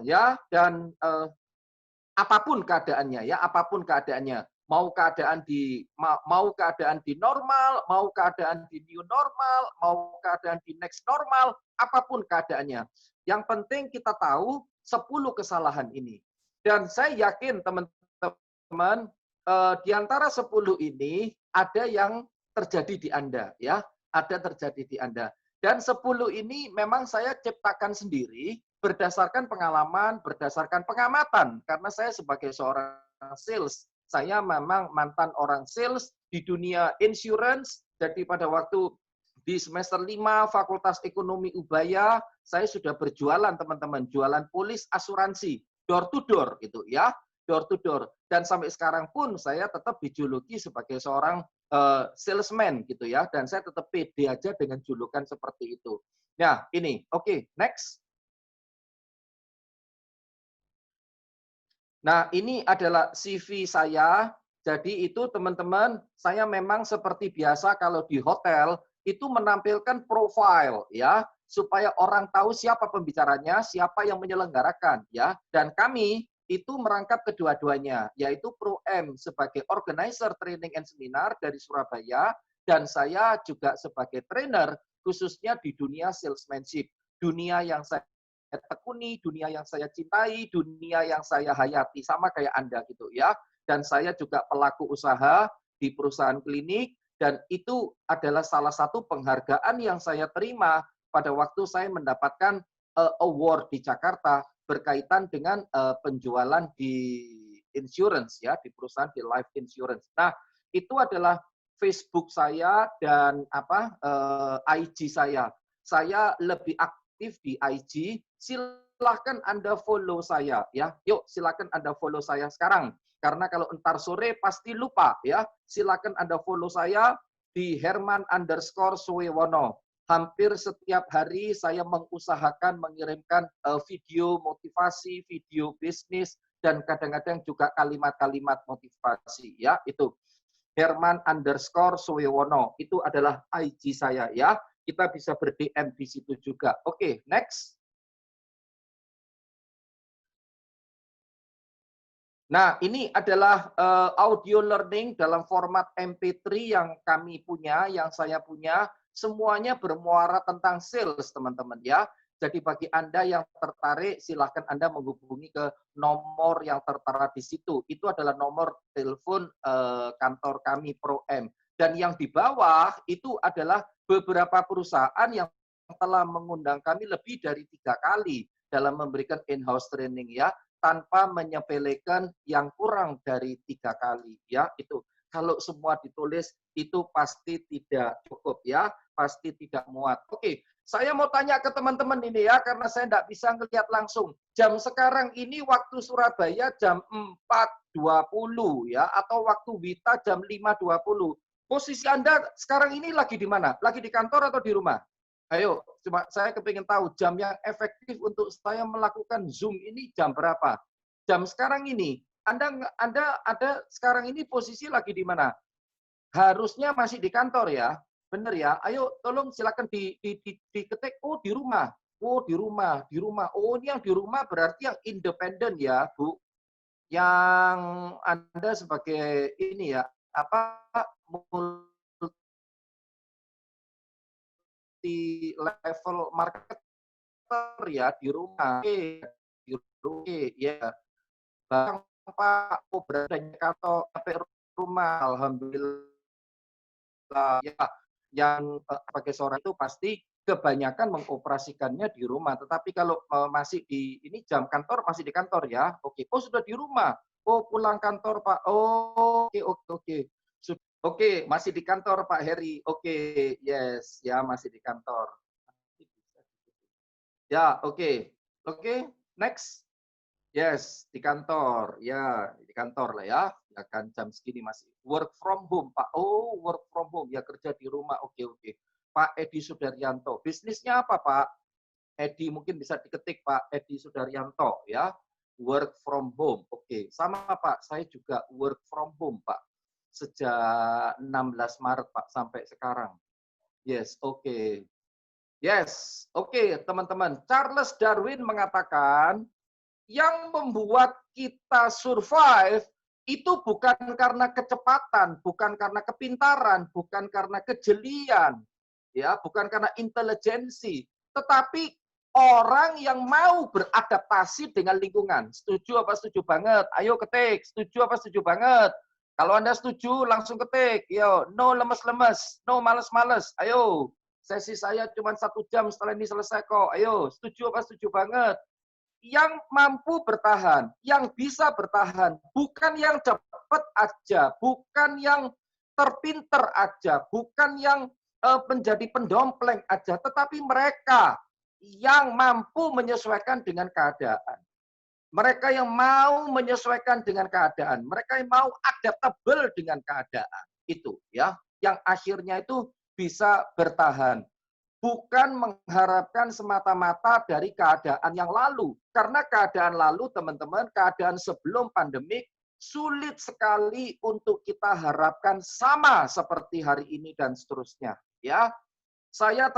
ya dan apapun keadaannya ya, apapun keadaannya. Mau keadaan di normal, mau keadaan di new normal, mau keadaan di next normal, apapun keadaannya. Yang penting kita tahu 10 kesalahan ini. Dan saya yakin teman-teman di antara 10 ini ada yang terjadi di Anda ya, ada terjadi di Anda. Dan 10 ini memang saya ciptakan sendiri berdasarkan pengalaman, berdasarkan pengamatan. Karena saya sebagai seorang sales, saya memang mantan orang sales di dunia insurance. Jadi pada waktu di semester 5 Fakultas Ekonomi Ubaya, saya sudah berjualan teman-teman, jualan polis asuransi, door to door gitu ya, door to door. Dan sampai sekarang pun saya tetap dijuluki sebagai seorang salesman gitu ya, dan saya tetap pede aja dengan julukan seperti itu. Nah, ini, oke, next. Nah, ini adalah CV saya. Jadi itu teman-teman, saya memang seperti biasa kalau di hotel itu menampilkan profile ya, supaya orang tahu siapa pembicaranya, siapa yang menyelenggarakan ya. Dan kami itu merangkap kedua-duanya, yaitu Pro M sebagai organizer training and seminar dari Surabaya dan saya juga sebagai trainer khususnya di dunia salesmanship, dunia yang saya tekuni, dunia yang saya cintai, dunia yang saya hayati, sama kayak Anda gitu ya. Dan saya juga pelaku usaha di perusahaan klinik, dan itu adalah salah satu penghargaan yang saya terima pada waktu saya mendapatkan award di Jakarta berkaitan dengan penjualan di insurance ya, di perusahaan di life insurance. Nah, itu adalah Facebook saya dan IG saya. Saya lebih aktif di IG, silahkan Anda follow saya ya. Yuk, silahkan Anda follow saya sekarang. Karena kalau entar sore pasti lupa ya. Silahkan Anda follow saya di Herman_Suwewono. Hampir setiap hari saya mengusahakan mengirimkan video motivasi, video bisnis, dan kadang-kadang juga kalimat-kalimat motivasi ya. Itu Herman_Suwewono. Itu adalah IG saya ya. Kita bisa ber-DM di situ juga. Oke, next. Nah, ini adalah audio learning dalam format MP3 yang kami punya, yang saya punya. Semuanya bermuara tentang sales, teman-teman ya. Jadi bagi Anda yang tertarik, silahkan Anda menghubungi ke nomor yang tertera di situ. Itu adalah nomor telepon kantor kami Pro M. Dan yang di bawah itu adalah beberapa perusahaan yang telah mengundang kami lebih dari 3 kali dalam memberikan in-house training ya, tanpa menyepelekan yang kurang dari 3 kali ya. Itu kalau semua ditulis itu pasti tidak cukup ya, pasti tidak muat. Oke, saya mau tanya ke teman-teman ini ya, karena saya tidak bisa ngelihat langsung. Jam sekarang ini waktu Surabaya jam 4.20 ya, atau waktu Wita jam 5.20. Posisi Anda sekarang ini lagi di mana? Lagi di kantor atau di rumah? Ayo, cuma saya kepingin tahu jam yang efektif untuk saya melakukan Zoom ini jam berapa? Jam sekarang ini. Anda ada sekarang ini posisi lagi di mana? Harusnya masih di kantor ya. Benar ya? Ayo tolong silakan diketik. Oh, di rumah. Oh, di rumah, di rumah. Oh, ini yang di rumah berarti yang independen ya, Bu. Yang Anda sebagai ini ya, apa multi level marketer ya di rumah. Di rumah ya. Bang, Pak, oh berada di kantor sampai rumah, alhamdulillah ya. Yang sebagai seorang itu pasti kebanyakan mengoperasikannya di rumah. Tetapi kalau masih di ini jam kantor masih di kantor ya. Oke. Oh sudah di rumah. Oh pulang kantor Pak. Oh oke oke oke. Oke, masih di kantor Pak Heri. Oke, yes, ya masih di kantor. Ya, oke. Oke, next. Yes, di kantor. Ya, di kantor lah ya. Ya kan jam segini masih work from home, Pak. Oh, work from home. Ya kerja di rumah. Oke, oke. Pak Edi Sudaryanto. Bisnisnya apa, Pak? Edi mungkin bisa diketik, Pak Edi Sudaryanto ya. Work from home. Oke, sama Pak. Saya juga work from home, Pak. Sejak 16 Maret, Pak, sampai sekarang. Yes, oke. Yes, oke, teman-teman. Charles Darwin mengatakan Yang membuat kita survive itu bukan karena kecepatan, bukan karena kepintaran, bukan karena kejelian, ya, bukan karena intelijensi, tetapi orang yang mau beradaptasi dengan lingkungan. Setuju apa setuju banget? Ayo ketik, setuju apa setuju banget? Kalau Anda setuju, langsung ketik. Yo, no lemes-lemes, no males-males. Ayo, sesi saya cuma 1 jam, setelah ini selesai kok. Ayo, setuju apa setuju banget? Yang mampu bertahan, yang bisa bertahan, bukan yang cepat aja, bukan yang terpinter aja, bukan yang menjadi pendompleng aja, tetapi mereka yang mampu menyesuaikan dengan keadaan. Mereka yang mau menyesuaikan dengan keadaan, mereka yang mau adaptable dengan keadaan. Itu ya, yang akhirnya itu bisa bertahan. Bukan mengharapkan semata-mata dari keadaan yang lalu. Karena keadaan lalu, teman-teman, keadaan sebelum pandemik, sulit sekali untuk kita harapkan sama seperti hari ini dan seterusnya. Ya, saya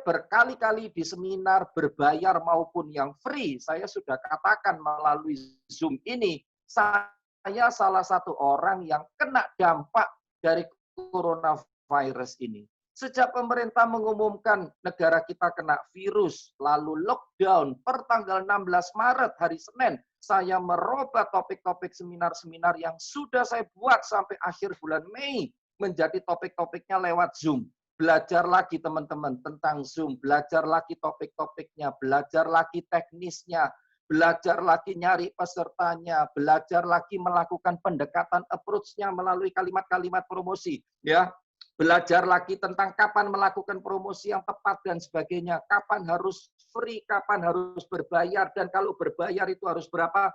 berkali-kali di seminar berbayar maupun yang free, saya sudah katakan melalui Zoom ini, saya salah satu orang yang kena dampak dari coronavirus ini. Sejak pemerintah mengumumkan negara kita kena virus, lalu lockdown per tanggal 16 Maret hari Senin, saya merubah topik-topik seminar-seminar yang sudah saya buat sampai akhir bulan Mei menjadi topik-topiknya lewat Zoom. Belajar lagi teman-teman tentang Zoom, belajar lagi topik-topiknya, belajar lagi teknisnya, belajar lagi nyari pesertanya, belajar lagi melakukan pendekatan approach-nya melalui kalimat-kalimat promosi, ya. Belajar lagi tentang kapan melakukan promosi yang tepat dan sebagainya, kapan harus free, kapan harus berbayar, dan kalau berbayar itu harus berapa.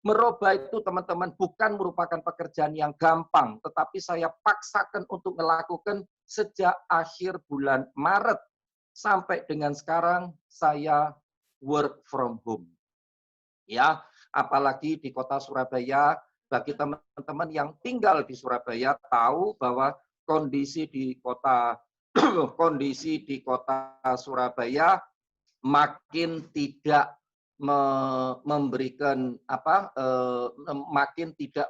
Merubah itu teman-teman bukan merupakan pekerjaan yang gampang, tetapi saya paksakan untuk melakukan sejak akhir bulan Maret sampai dengan sekarang saya work from home. Ya, apalagi di kota Surabaya, bagi teman-teman yang tinggal di Surabaya tahu bahwa kondisi di kota kondisi di kota Surabaya makin tidak memberikan makin tidak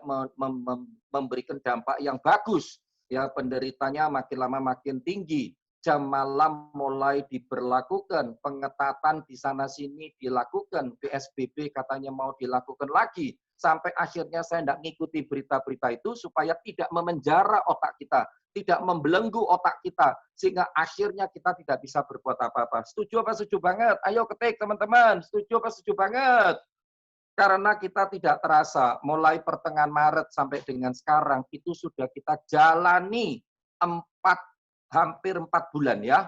memberikan dampak yang bagus, ya, penderitanya makin lama makin tinggi. Jam malam mulai diberlakukan, pengetatan di sana sini dilakukan, PSBB katanya mau dilakukan lagi, sampai akhirnya saya tidak mengikuti berita-berita itu supaya tidak memenjara otak kita, tidak membelenggu otak kita, sehingga akhirnya kita tidak bisa berbuat apa-apa. Setuju apa setuju banget? Ayo ketik teman-teman, setuju apa setuju banget? Karena kita tidak terasa, mulai pertengahan Maret sampai dengan sekarang, itu sudah kita jalani hampir 4 bulan ya.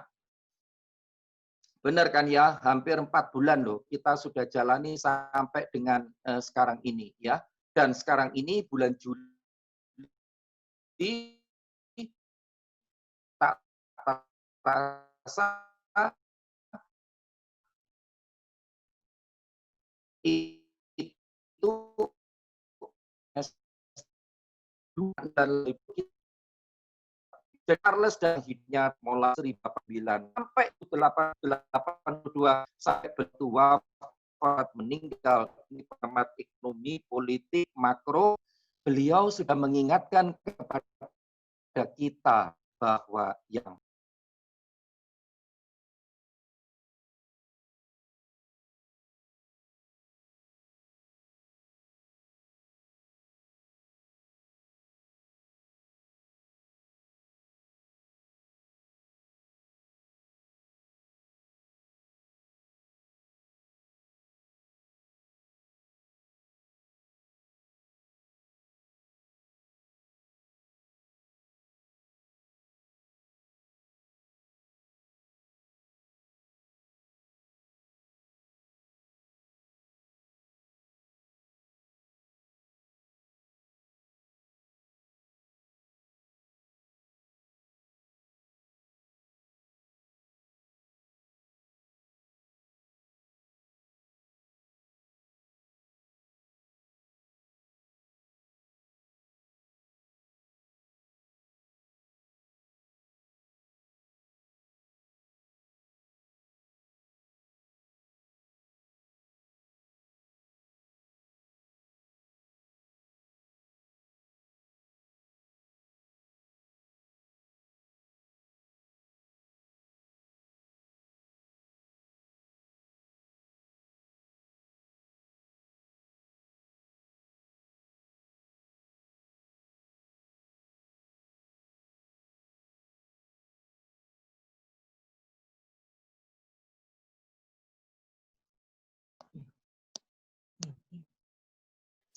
Benar kan ya? Hampir 4 bulan loh, kita sudah jalani sampai dengan sekarang ini ya. Dan sekarang ini bulan Juli, tak terasa itu dan Charles dan hidupnya mulai 1909 sampai 1882 sampai bertua meninggal. Ini pengamat ekonomi, politik, makro. Beliau sudah mengingatkan kepada kita bahwa yang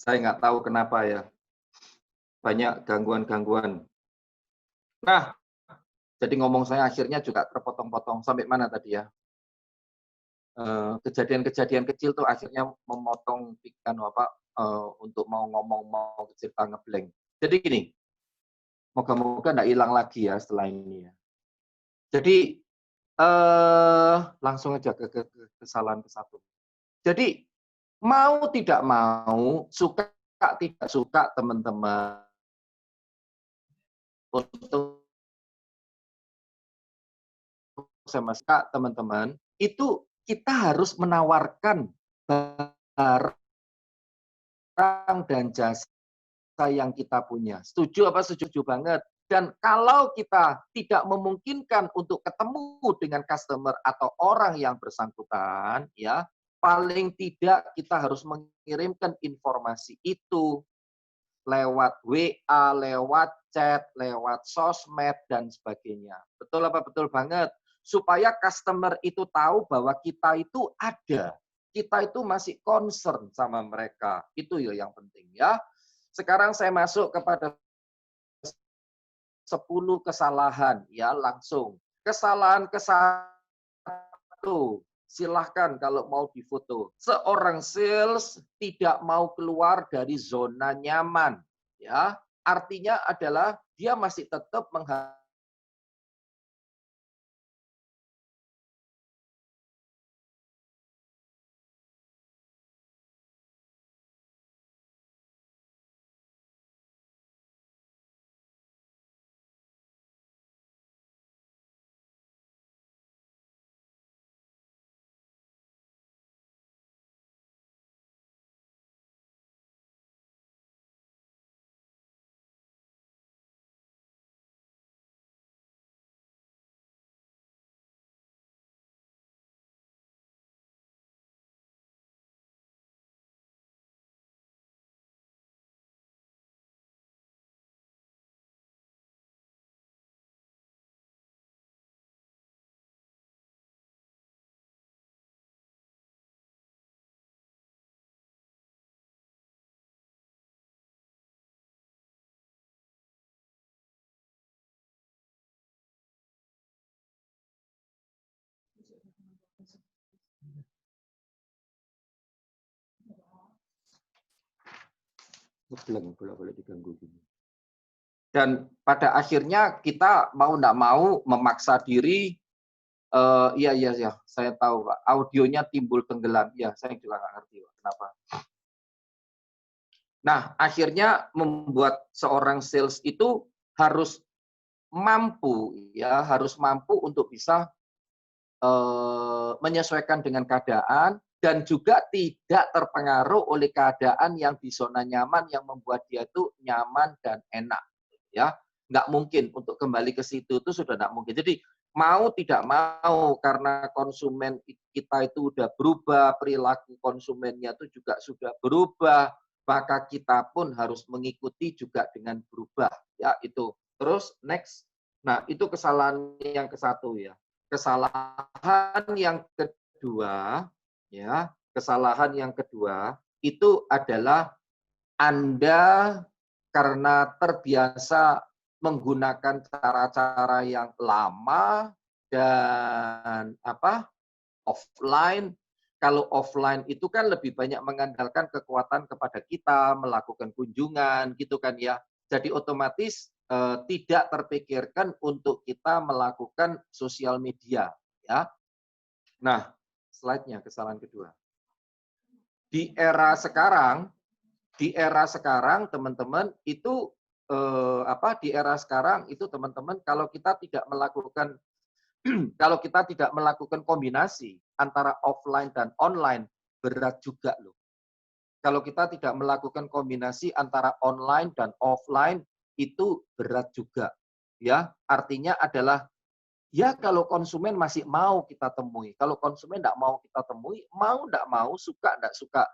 Saya nggak tahu kenapa ya, banyak gangguan-gangguan. Nah, jadi ngomong saya akhirnya juga terpotong-potong. Sampai mana tadi ya? Kejadian-kejadian kecil tuh akhirnya memotong untuk mau ngomong, mau cerita ngeblank. Jadi gini, moga-moga nggak hilang lagi ya setelah ini ya. Jadi, langsung aja ke kesalahan ke satu. Jadi, mau tidak mau, suka tidak suka teman-teman, untuk sama suka teman-teman, itu kita harus menawarkan barang dan jasa yang kita punya. Setuju apa setuju banget? Dan kalau kita tidak memungkinkan untuk ketemu dengan customer atau orang yang bersangkutan, ya, paling tidak kita harus mengirimkan informasi itu lewat WA, lewat chat, lewat sosmed, dan sebagainya. Betul apa betul banget? Supaya customer itu tahu bahwa kita itu ada. Kita itu masih concern sama mereka. Itu ya yang penting ya. Sekarang saya masuk kepada 10 kesalahan ya langsung. Kesalahan ke satu, silahkan kalau mau difoto. Seorang sales tidak mau keluar dari zona nyaman, ya. Artinya adalah dia masih tetap bolak-balik diganggu gini. Dan pada akhirnya kita mau tidak mau memaksa diri. Iya, iya, iya, saya tahu, Pak. Audionya timbul tenggelam. Iya, saya juga nggak ngerti, Pak, kenapa. Nah, akhirnya membuat seorang sales itu harus mampu, ya, harus mampu untuk bisa menyesuaikan dengan keadaan dan juga tidak terpengaruh oleh keadaan yang di zona nyaman yang membuat dia itu nyaman dan enak, ya. Nggak mungkin untuk kembali ke situ itu sudah nggak mungkin. Jadi mau tidak mau karena konsumen kita itu udah berubah, perilaku konsumennya itu juga sudah berubah, maka kita pun harus mengikuti juga dengan berubah, ya itu. Terus next, nah itu kesalahan yang ke satu ya. Kesalahan yang kedua, ya, kesalahan yang kedua itu adalah Anda karena terbiasa menggunakan cara-cara yang lama dan offline. Kalau offline itu kan lebih banyak mengandalkan kekuatan kepada kita melakukan kunjungan gitu kan ya. Jadi otomatis tidak terpikirkan untuk kita melakukan sosial media ya. Nah, slide-nya kesalahan kedua. Di era sekarang teman-teman itu di era sekarang itu teman-teman kalau kita tidak melakukan kalau kita tidak melakukan kombinasi antara offline dan online, berat juga loh. Kalau kita tidak melakukan kombinasi antara online dan offline, itu berat juga. Ya, artinya adalah, ya kalau konsumen masih mau kita temui. Kalau konsumen tidak mau kita temui, mau tidak mau, suka tidak suka,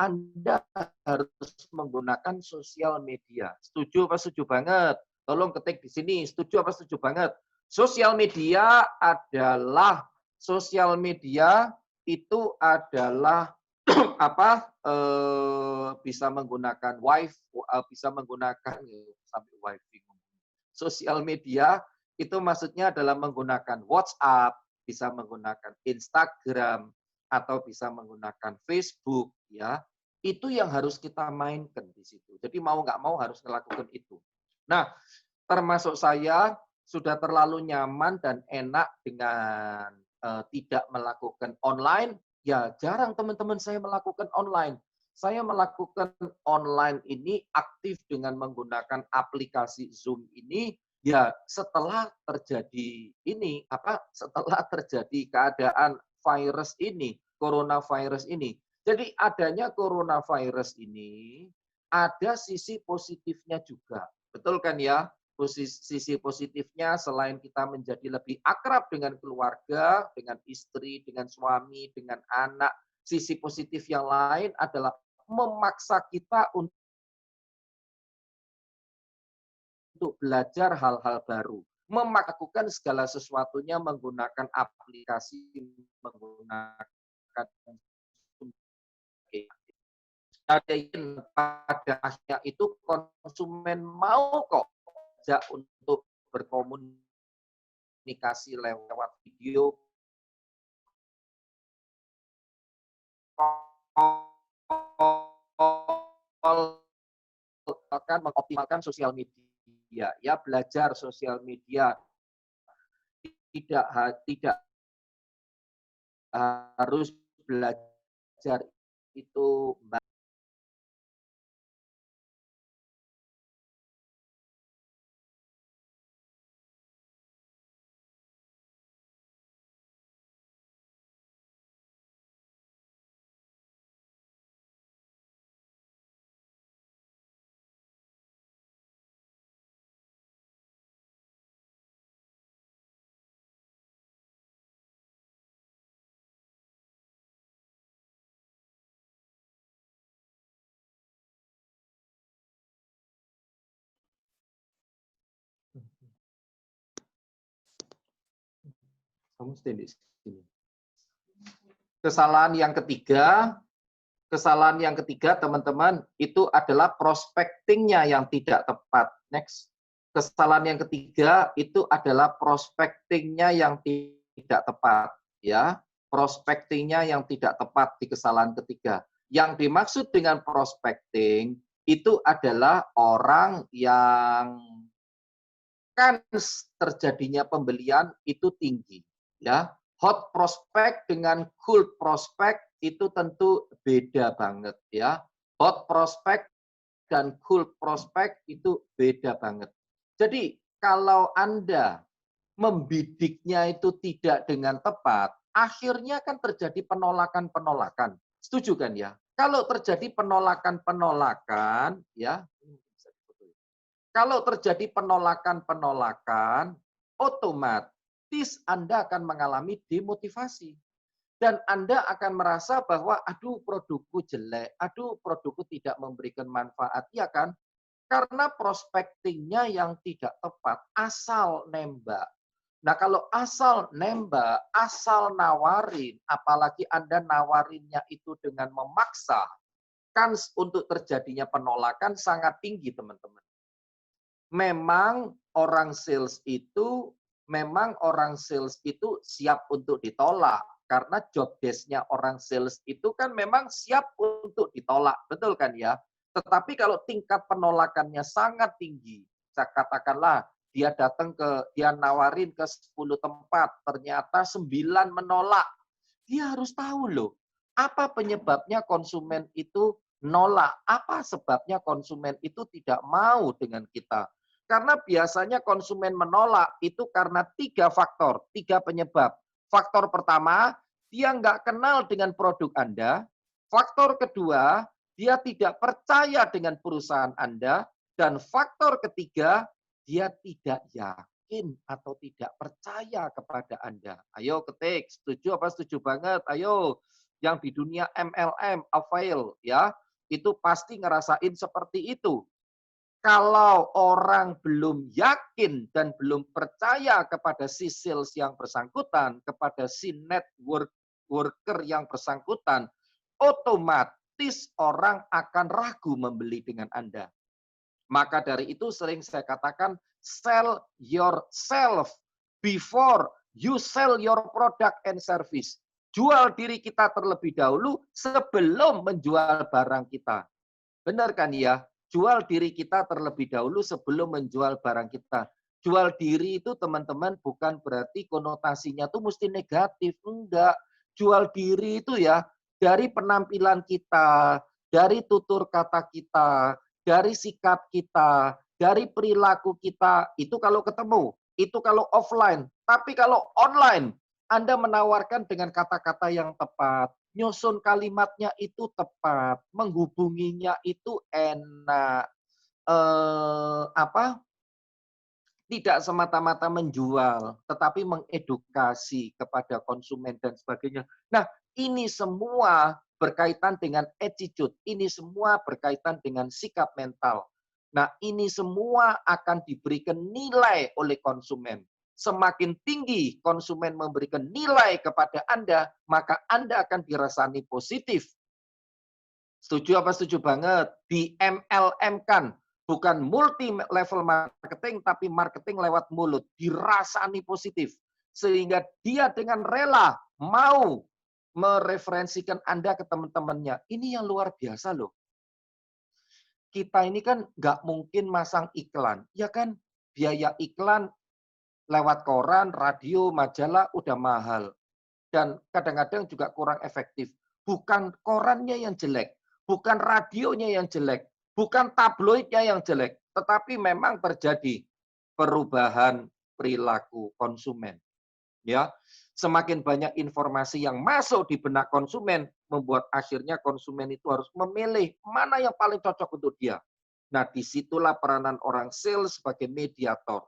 Anda harus menggunakan sosial media. Setuju apa setuju banget? Tolong ketik di sini, setuju apa setuju banget? Sosial media itu adalah bisa menggunakan bisa menggunakan sampai wifi sosial media itu maksudnya adalah menggunakan WhatsApp, bisa menggunakan Instagram atau bisa menggunakan Facebook ya. Itu yang harus kita mainkan di situ. Jadi mau nggak mau harus melakukan itu. Nah, termasuk saya sudah terlalu nyaman dan enak dengan tidak melakukan online, ya jarang teman-teman saya melakukan online. Saya melakukan online ini aktif dengan menggunakan aplikasi Zoom ini ya setelah terjadi setelah terjadi keadaan virus ini, coronavirus ini. Jadi adanya coronavirus ini ada sisi positifnya juga. Betul kan ya? Sisi positifnya selain kita menjadi lebih akrab dengan keluarga, dengan istri, dengan suami, dengan anak, sisi positif yang lain adalah memaksa kita untuk belajar hal-hal baru, melakukan segala sesuatunya menggunakan aplikasi, menggunakan pada akhirnya itu konsumen mau kok untuk berkomunikasi lewat video akan mengoptimalkan sosial media ya belajar sosial media tidak harus belajar itu kamu stand di sini. Kesalahan yang ketiga teman-teman itu adalah prospectingnya yang tidak tepat. Next. Kesalahan yang ketiga itu adalah prospectingnya yang tidak tepat, ya. Prospectingnya yang tidak tepat di kesalahan ketiga. Yang dimaksud dengan prospecting itu adalah orang yang kans terjadinya pembelian itu tinggi, ya. Hot prospect dengan cold prospect itu tentu beda banget ya. Hot prospect dan cold prospect itu beda banget. Jadi kalau Anda membidiknya itu tidak dengan tepat, akhirnya kan terjadi penolakan-penolakan. Setuju kan ya? Kalau terjadi penolakan-penolakan ya, kalau terjadi penolakan-penolakan, otomatis Anda akan mengalami demotivasi. Dan Anda akan merasa bahwa, aduh produkku jelek, aduh produkku tidak memberikan manfaat. Ya kan? Karena prospectingnya yang tidak tepat, asal nembak. Nah kalau asal nembak, asal nawarin, apalagi Anda nawarinnya itu dengan memaksa, kans untuk terjadinya penolakan sangat tinggi teman-teman. Memang orang sales itu siap untuk ditolak karena job desk-nya orang sales itu kan memang siap untuk ditolak, betul kan ya? Tetapi kalau tingkat penolakannya sangat tinggi, saya katakanlah dia nawarin ke 10 tempat, ternyata 9 menolak. Dia harus tahu loh, apa penyebabnya konsumen itu nolak, apa sebabnya konsumen itu tidak mau dengan kita. Karena biasanya konsumen menolak itu karena 3 faktor, 3 penyebab. Faktor pertama, dia nggak kenal dengan produk Anda. Faktor kedua, dia tidak percaya dengan perusahaan Anda. Dan faktor ketiga, dia tidak yakin atau tidak percaya kepada Anda. Ayo ketik, setuju apa setuju banget? Ayo, yang di dunia MLM, avail, ya, itu pasti ngerasain seperti itu. Kalau orang belum yakin dan belum percaya kepada si sales yang bersangkutan, kepada si network worker yang bersangkutan, otomatis orang akan ragu membeli dengan Anda. Maka dari itu sering saya katakan, sell yourself before you sell your product and service. Jual diri kita terlebih dahulu sebelum menjual barang kita. Benar kan ya? Jual diri kita terlebih dahulu sebelum menjual barang kita. Jual diri itu teman-teman bukan berarti konotasinya tuh mesti negatif. Enggak. Jual diri itu ya dari penampilan kita, dari tutur kata kita, dari sikap kita, dari perilaku kita. Itu kalau ketemu, itu kalau offline. Tapi kalau online, Anda menawarkan dengan kata-kata yang tepat, nyusun kalimatnya itu tepat, menghubunginya itu enak, tidak semata-mata menjual, tetapi mengedukasi kepada konsumen dan sebagainya. Nah, ini semua berkaitan dengan attitude, ini semua berkaitan dengan sikap mental. Nah, ini semua akan diberikan nilai oleh konsumen. Semakin tinggi konsumen memberikan nilai kepada Anda, maka Anda akan dirasani positif. Setuju apa setuju banget? Di MLM-kan. Bukan multi level marketing, tapi marketing lewat mulut. Dirasani positif. Sehingga dia dengan rela mau mereferensikan Anda ke teman-temannya. Ini yang luar biasa loh. Kita ini kan nggak mungkin masang iklan. Ya kan? Biaya iklan lewat koran, radio, majalah udah mahal. Dan kadang-kadang juga kurang efektif. Bukan korannya yang jelek. Bukan radionya yang jelek. Bukan tabloidnya yang jelek, tetapi memang terjadi perubahan perilaku konsumen. Ya, semakin banyak informasi yang masuk di benak konsumen, membuat akhirnya konsumen itu harus memilih mana yang paling cocok untuk dia. Nah, disitulah peranan orang sales sebagai mediator,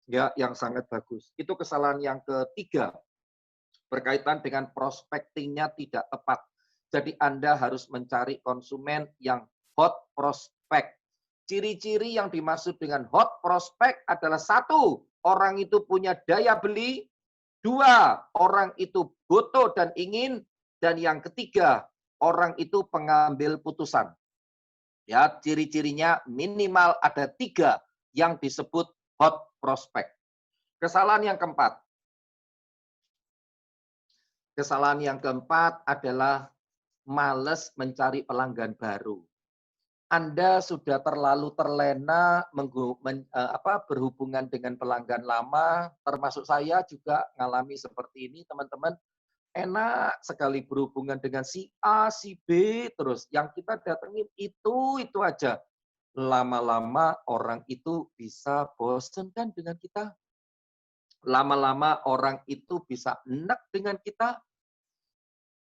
ya, yang sangat bagus. Itu kesalahan yang ketiga, berkaitan dengan prospecting-nya tidak tepat. Jadi Anda harus mencari konsumen yang hot prospect. Ciri-ciri yang dimaksud dengan hot prospect adalah satu, orang itu punya daya beli. Dua, orang itu butuh dan ingin. Dan yang ketiga, orang itu pengambil putusan. Ya, ciri-cirinya minimal ada 3 yang disebut hot prospect. Kesalahan yang keempat. Kesalahan yang keempat adalah males mencari pelanggan baru. Anda sudah terlalu terlena berhubungan dengan pelanggan lama, termasuk saya juga mengalami seperti ini, teman-teman. Enak sekali berhubungan dengan si A, si B, terus yang kita datengin itu aja. Lama-lama orang itu bisa bosen kan dengan kita. Lama-lama orang itu bisa enak dengan kita.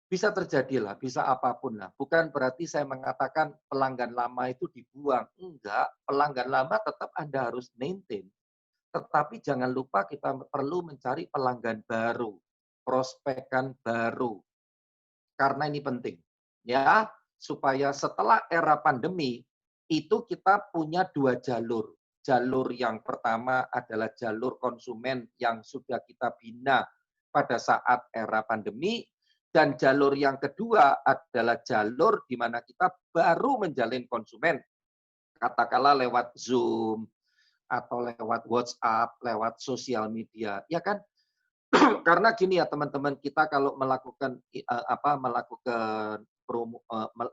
Bisa terjadilah, bisa apapun lah. Bukan berarti saya mengatakan pelanggan lama itu dibuang. Enggak, pelanggan lama tetap Anda harus maintain. Tetapi jangan lupa kita perlu mencari pelanggan baru, prospekan baru. Karena ini penting. Ya, supaya setelah era pandemi, itu kita punya 2 jalur. Jalur yang pertama adalah jalur konsumen yang sudah kita bina pada saat era pandemi. Dan jalur yang kedua adalah jalur di mana kita baru menjalin konsumen. Katakanlah lewat Zoom, atau lewat WhatsApp, lewat sosial media. Ya kan? Karena gini ya teman-teman, kita kalau melakukan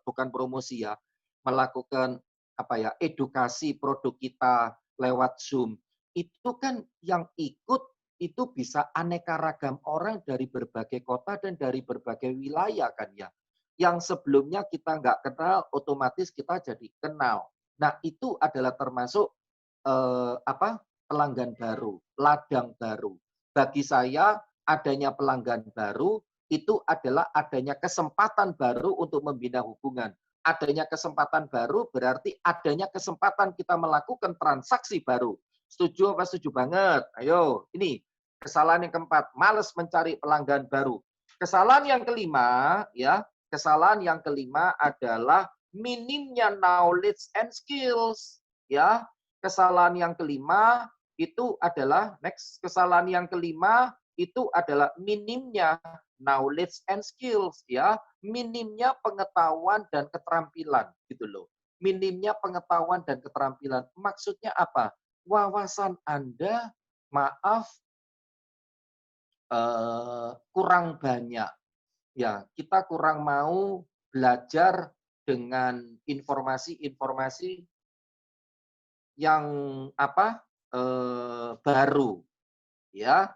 bukan promosi ya, melakukan edukasi produk kita lewat Zoom. Itu kan yang ikut itu bisa aneka ragam orang dari berbagai kota dan dari berbagai wilayah kan ya. Yang sebelumnya kita nggak kenal, otomatis kita jadi kenal. Nah, itu adalah termasuk pelanggan baru, ladang baru. Bagi saya, adanya pelanggan baru itu adalah adanya kesempatan baru untuk membina hubungan. Adanya kesempatan baru berarti adanya kesempatan kita melakukan transaksi baru. Setuju apa setuju banget? Ayo, ini kesalahan yang keempat, malas mencari pelanggan baru. Kesalahan yang kelima, ya, kesalahan yang kelima adalah minimnya knowledge and skills. Ya, kesalahan yang kelima itu adalah kesalahan yang kelima itu adalah minimnya knowledge and skills, ya. Minimnya pengetahuan dan keterampilan, gitu loh. Minimnya pengetahuan dan keterampilan. Maksudnya apa? Wawasan Anda, maaf, kurang banyak. Ya, kita kurang mau belajar dengan informasi-informasi yang apa, baru, ya.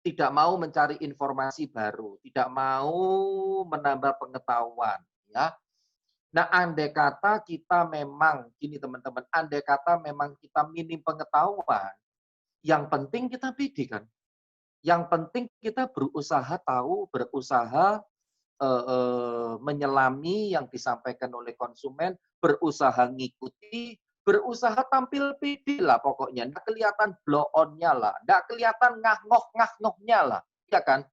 Tidak mau mencari informasi baru, tidak mau menambah pengetahuan, ya. Nah, andai kata kita memang gini teman-teman, andai kata memang kita minim pengetahuan, yang penting kita pede kan. Yang penting kita berusaha tahu, berusaha menyelami yang disampaikan oleh konsumen, berusaha ngikuti, berusaha tampil pede lah pokoknya. Nggak kelihatan blow on-nya lah, nggak kelihatan ngah-ngoh-ngah-ngohnya lah, ya kan?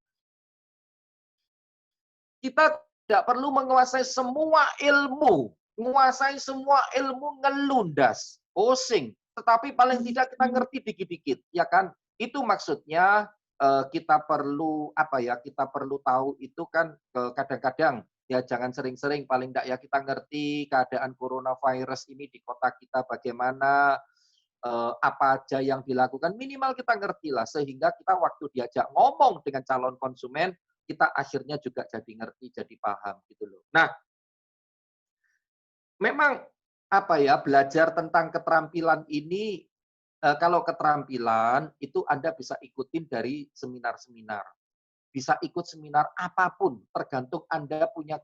Kita tidak perlu menguasai semua ilmu, menguasai semua ilmu ngelundas, pusing. Tetapi paling tidak kita ngerti dikit-dikit, ya kan? Itu maksudnya kita perlu apa ya? Kita perlu tahu itu kan kadang-kadang ya jangan sering-sering, paling tidak ya kita ngerti keadaan coronavirus ini di kota kita bagaimana, apa aja yang dilakukan, minimal kita ngerti lah sehingga kita waktu diajak ngomong dengan calon konsumen kita akhirnya juga jadi ngerti, jadi paham gitu loh. Nah, memang apa ya, belajar tentang keterampilan ini, kalau keterampilan itu Anda bisa ikutin dari seminar-seminar. Bisa ikut seminar apapun, tergantung Anda punya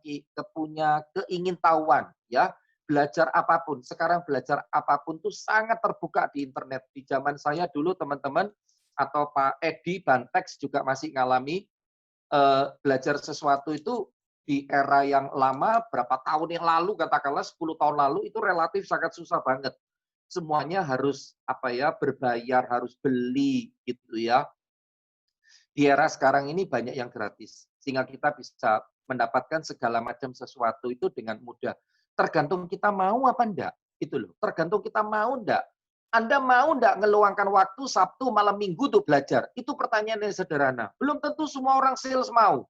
keingintahuan ya. Belajar apapun, sekarang belajar apapun tuh sangat terbuka di internet. Di zaman saya dulu teman-teman, atau Pak Edi Bantex juga masih ngalami, belajar sesuatu itu di era yang lama, berapa tahun yang lalu, katakanlah 10 tahun lalu, itu relatif sangat susah banget. Semuanya harus apa ya, berbayar, harus beli gitu ya. Di era sekarang ini banyak yang gratis, sehingga kita bisa mendapatkan segala macam sesuatu itu dengan mudah. Tergantung kita mau apa enggak, itu loh. Tergantung kita mau enggak. Anda mau enggak ngeluangkan waktu Sabtu malam Minggu untuk belajar? Itu pertanyaan yang sederhana. Belum tentu semua orang sales mau.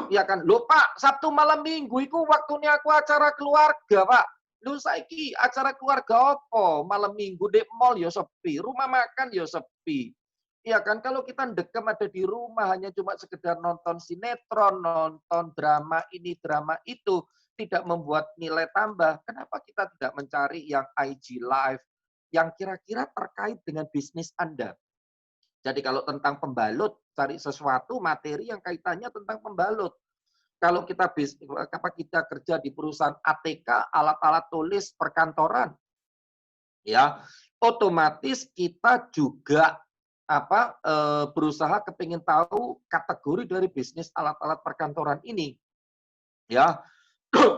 Ya kan, lho Pak, Sabtu malam Minggu itu waktunya aku acara keluarga, Pak. Lho saiki acara keluarga apa? Malam Minggu di mall ya sepi, rumah makan ya sepi. Iya kan, kalau kita dekem ada di rumah hanya cuma sekedar nonton sinetron, nonton drama ini, drama itu, tidak membuat nilai tambah. Kenapa kita tidak mencari yang IG Live, yang kira-kira terkait dengan bisnis Anda? Jadi kalau tentang pembalut, cari sesuatu materi yang kaitannya tentang pembalut. Kalau kita kerja di perusahaan ATK, alat-alat tulis perkantoran, ya otomatis kita juga berusaha kepingin tahu kategori dari bisnis alat-alat perkantoran ini, ya.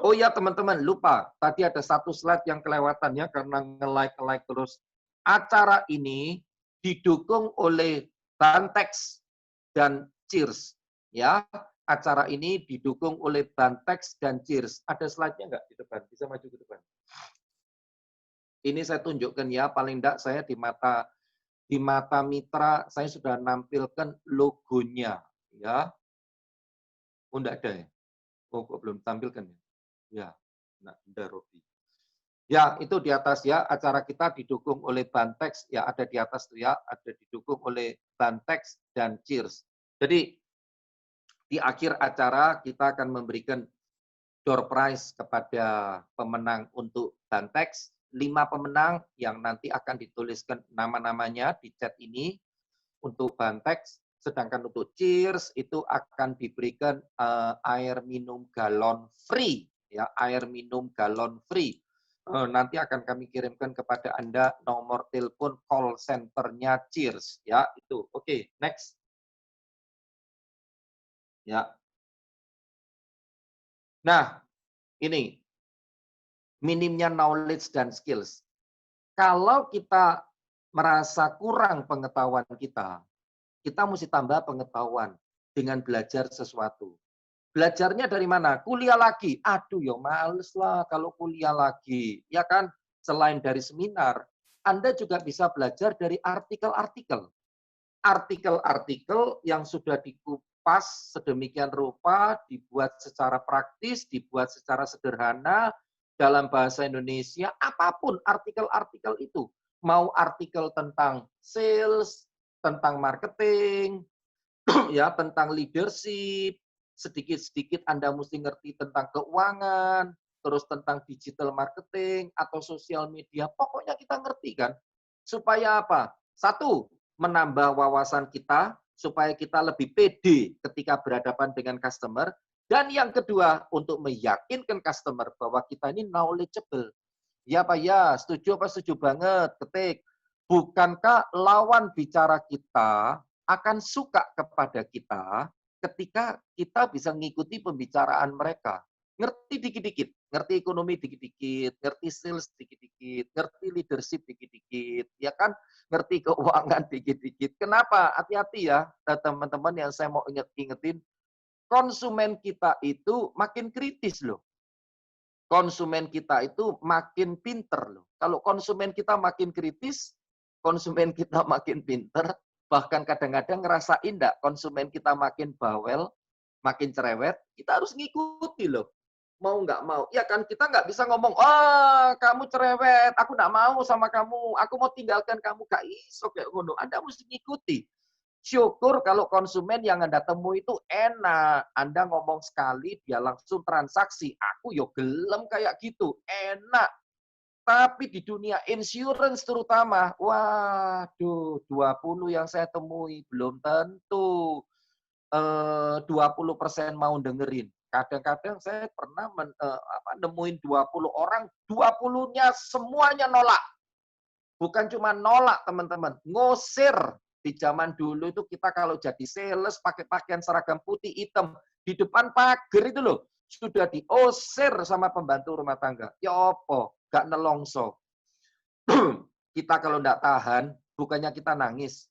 Oh ya teman-teman, lupa tadi ada satu slide yang kelewatan ya karena nge-like terus. Acara ini didukung oleh Bantex dan Cheers, ya. Acara ini didukung oleh Bantex dan Cheers. Ada slide-nya nggak di depan? Bisa maju ke depan. Ini saya tunjukkan ya, paling enggak saya di mata mitra saya sudah nampilkan logonya, ya. Oh enggak ada ya? Oh kok belum tampilkan ya? Ya, enggak ada Robi. Ya, itu di atas ya, acara kita didukung oleh Bantex, ya ada di atas tuh ya, ada didukung oleh Bantex dan Cheers. Jadi di akhir acara kita akan memberikan door prize kepada pemenang untuk Bantex, 5 pemenang yang nanti akan dituliskan nama-namanya di chat ini untuk Bantex, sedangkan untuk Cheers itu akan diberikan air minum galon free, ya air minum galon free. Nanti akan kami kirimkan kepada Anda nomor telepon call center-nya Cheers, ya itu. Oke, next. Ya. Nah, ini minimnya knowledge dan skills. Kalau kita merasa kurang pengetahuan kita mesti tambah pengetahuan dengan belajar sesuatu. Belajarnya dari mana? Kuliah lagi. Aduh, ya males lah kalau kuliah lagi. Ya kan? Selain dari seminar, Anda juga bisa belajar dari artikel-artikel. Artikel-artikel yang sudah dikupas sedemikian rupa, dibuat secara praktis, dibuat secara sederhana dalam bahasa Indonesia, apapun artikel-artikel itu. Mau artikel tentang sales, tentang marketing, ya, tentang leadership, sedikit-sedikit Anda mesti ngerti tentang keuangan, terus tentang digital marketing atau sosial media, pokoknya kita ngerti kan. Supaya apa? Satu, menambah wawasan kita, supaya kita lebih pede ketika berhadapan dengan customer. Dan yang kedua, untuk meyakinkan customer bahwa kita ini knowledgeable. Ya Pak, ya, setuju apa setuju banget, ketik. Bukankah lawan bicara kita akan suka kepada kita ketika kita bisa mengikuti pembicaraan mereka? Ngerti dikit-dikit, ngerti ekonomi dikit-dikit, ngerti sales dikit-dikit, ngerti leadership dikit-dikit, ya kan? Ngerti keuangan dikit-dikit. Kenapa? Hati-hati ya, teman-teman yang saya mau ingetin, konsumen kita itu makin kritis loh. Konsumen kita itu makin pinter loh. Kalau konsumen kita makin kritis, konsumen kita makin pinter, bahkan kadang-kadang ngerasain enggak konsumen kita makin bawel, makin cerewet, kita harus ngikuti loh. Mau nggak mau. Ya kan kita nggak bisa ngomong, oh kamu cerewet, aku nggak mau sama kamu, aku mau tinggalkan kamu. Gak iso kayak ngono. Anda mesti ngikuti. Syukur kalau konsumen yang Anda temui itu enak. Anda ngomong sekali, dia langsung transaksi. Aku yo gelem kayak gitu, enak. Tapi di dunia insurance terutama, waduh, 20 yang saya temui belum tentu 20% mau dengerin. Kadang-kadang saya pernah nemuin 20 orang, 20-nya semuanya nolak. Bukan cuma nolak, teman-teman, ngusir. Di zaman dulu itu kita kalau jadi sales pakai pakaian seragam putih hitam di depan pagar itu loh, sudah diusir sama pembantu rumah tangga. Ya opo, gak nelongso. Kita kalau nggak tahan, bukannya kita nangis.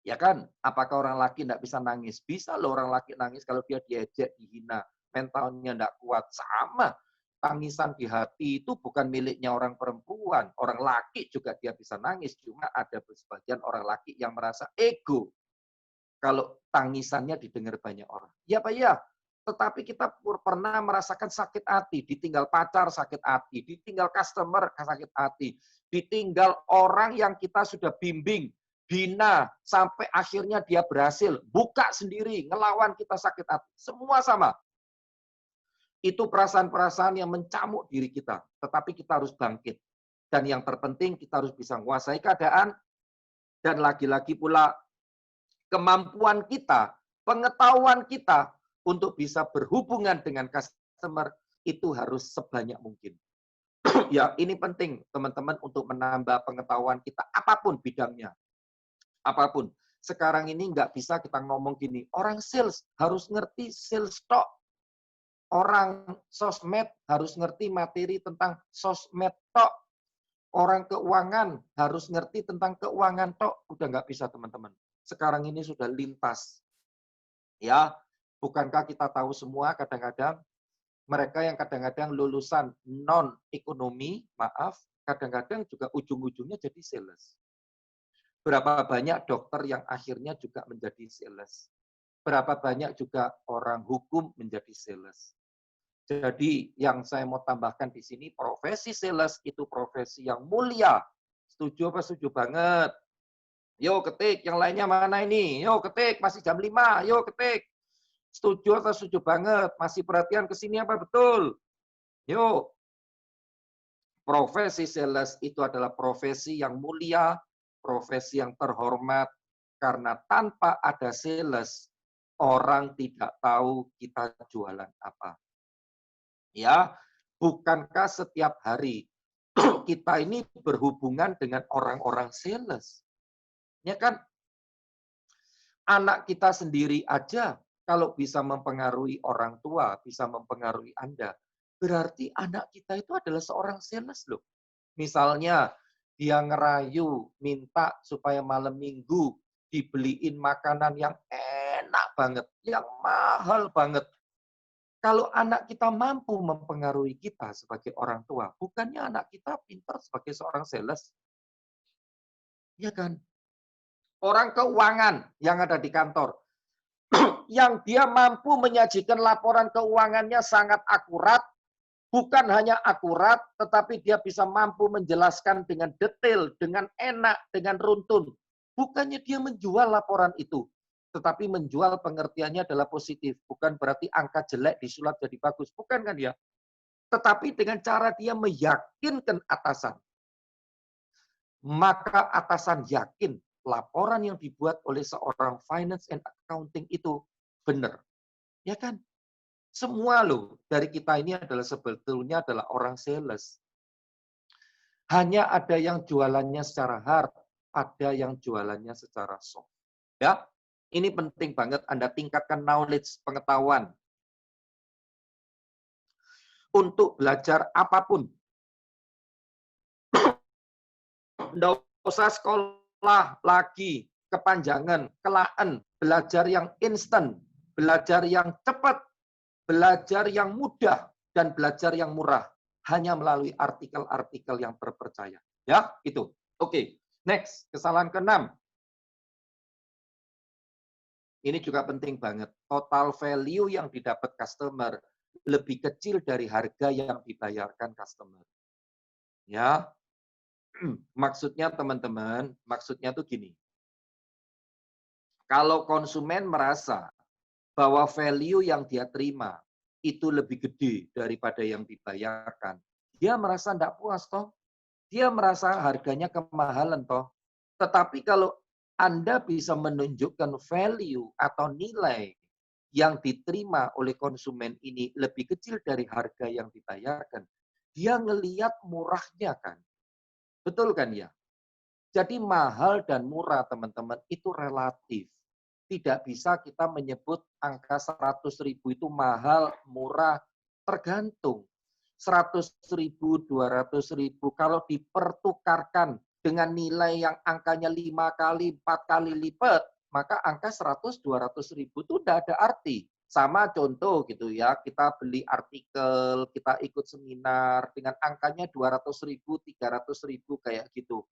Ya kan? Apakah orang laki nggak bisa nangis? Bisa loh orang laki nangis kalau dia diejek, dihina, mentalnya nggak kuat. Sama. Tangisan di hati itu bukan miliknya orang perempuan. Orang laki juga dia bisa nangis. Cuma ada sebagian orang laki yang merasa ego. Kalau tangisannya didengar banyak orang. Ya Pak ya. Tetapi kita pernah merasakan sakit hati. Ditinggal pacar sakit hati. Ditinggal customer sakit hati. Ditinggal orang yang kita sudah bimbing. Bina. Sampai akhirnya dia berhasil. Buka sendiri. Ngelawan kita sakit hati. Semua sama. Itu perasaan-perasaan yang mencamuk diri kita. Tetapi kita harus bangkit. Dan yang terpenting kita harus bisa menguasai keadaan. Dan lagi-lagi pula kemampuan kita, pengetahuan kita untuk bisa berhubungan dengan customer itu harus sebanyak mungkin. Ya, ini penting teman-teman untuk menambah pengetahuan kita apapun bidangnya. Apapun. Sekarang ini nggak bisa kita ngomong gini, orang sales harus ngerti sales tok. Orang sosmed harus ngerti materi tentang sosmed tok. Orang keuangan harus ngerti tentang keuangan tok. Udah nggak bisa teman-teman. Sekarang ini sudah lintas. Ya, bukankah kita tahu semua kadang-kadang mereka yang kadang-kadang lulusan non-ekonomi, maaf, kadang-kadang juga ujung-ujungnya jadi sales. Berapa banyak dokter yang akhirnya juga menjadi sales. Berapa banyak juga orang hukum menjadi sales. Jadi yang saya mau tambahkan di sini, profesi sales itu profesi yang mulia. Setuju apa setuju banget? Yo ketik, yang lainnya mana ini? Yo ketik, masih jam 5. Yo ketik. Setuju atau setuju banget? Masih perhatian ke sini apa betul? Yuk. Profesi sales itu adalah profesi yang mulia, profesi yang terhormat, karena tanpa ada sales, orang tidak tahu kita jualan apa. Ya, bukankah setiap hari kita ini berhubungan dengan orang-orang sales? Ya kan? Anak kita sendiri aja kalau bisa mempengaruhi orang tua, bisa mempengaruhi Anda, berarti anak kita itu adalah seorang sales loh. Misalnya dia ngerayu minta supaya malam minggu dibeliin makanan yang enak banget, yang mahal banget. Kalau anak kita mampu mempengaruhi kita sebagai orang tua, bukannya anak kita pintar sebagai seorang sales? Ya kan? Orang keuangan yang ada di kantor, yang dia mampu menyajikan laporan keuangannya sangat akurat, bukan hanya akurat, tetapi dia bisa mampu menjelaskan dengan detail, dengan enak, dengan runtun. Bukannya dia menjual laporan itu, tetapi menjual pengertiannya adalah positif. Bukan berarti angka jelek disulap jadi bagus. Bukan kan ya? Tetapi dengan cara dia meyakinkan atasan, maka atasan yakin laporan yang dibuat oleh seorang finance and accounting itu benar. Ya kan? Semua loh dari kita ini adalah sebetulnya adalah orang sales. Hanya ada yang jualannya secara hard, ada yang jualannya secara soft. Ya, ini penting banget Anda tingkatkan knowledge, pengetahuan untuk belajar apapun. Nggak usah sekolah lagi, kepanjangan, kelaan, belajar yang instan, belajar yang cepat, belajar yang mudah, dan belajar yang murah. Hanya melalui artikel-artikel yang terpercaya. Ya, itu. Oke, next. Kesalahan ke-6. Ini juga penting banget. Total value yang didapat customer lebih kecil dari harga yang dibayarkan customer. Ya, maksudnya teman-teman, maksudnya tuh gini. Kalau konsumen merasa bahwa value yang dia terima itu lebih gede daripada yang dibayarkan, dia merasa tidak puas toh. Dia merasa harganya kemahalan toh. Tetapi kalau Anda bisa menunjukkan value atau nilai yang diterima oleh konsumen ini lebih kecil dari harga yang dibayarkan, dia ngelihat murahnya kan. Betul kan ya? Jadi mahal dan murah teman-teman itu relatif. Tidak bisa kita menyebut angka 100.000 itu mahal, murah, tergantung. 100.000, 200.000 kalau dipertukarkan dengan nilai yang angkanya 5 kali, 4 kali lipat, maka angka 100-200.000 itu tidak ada arti. Sama contoh gitu ya, kita beli artikel, kita ikut seminar dengan angkanya 200.000, 300.000 kayak gitu.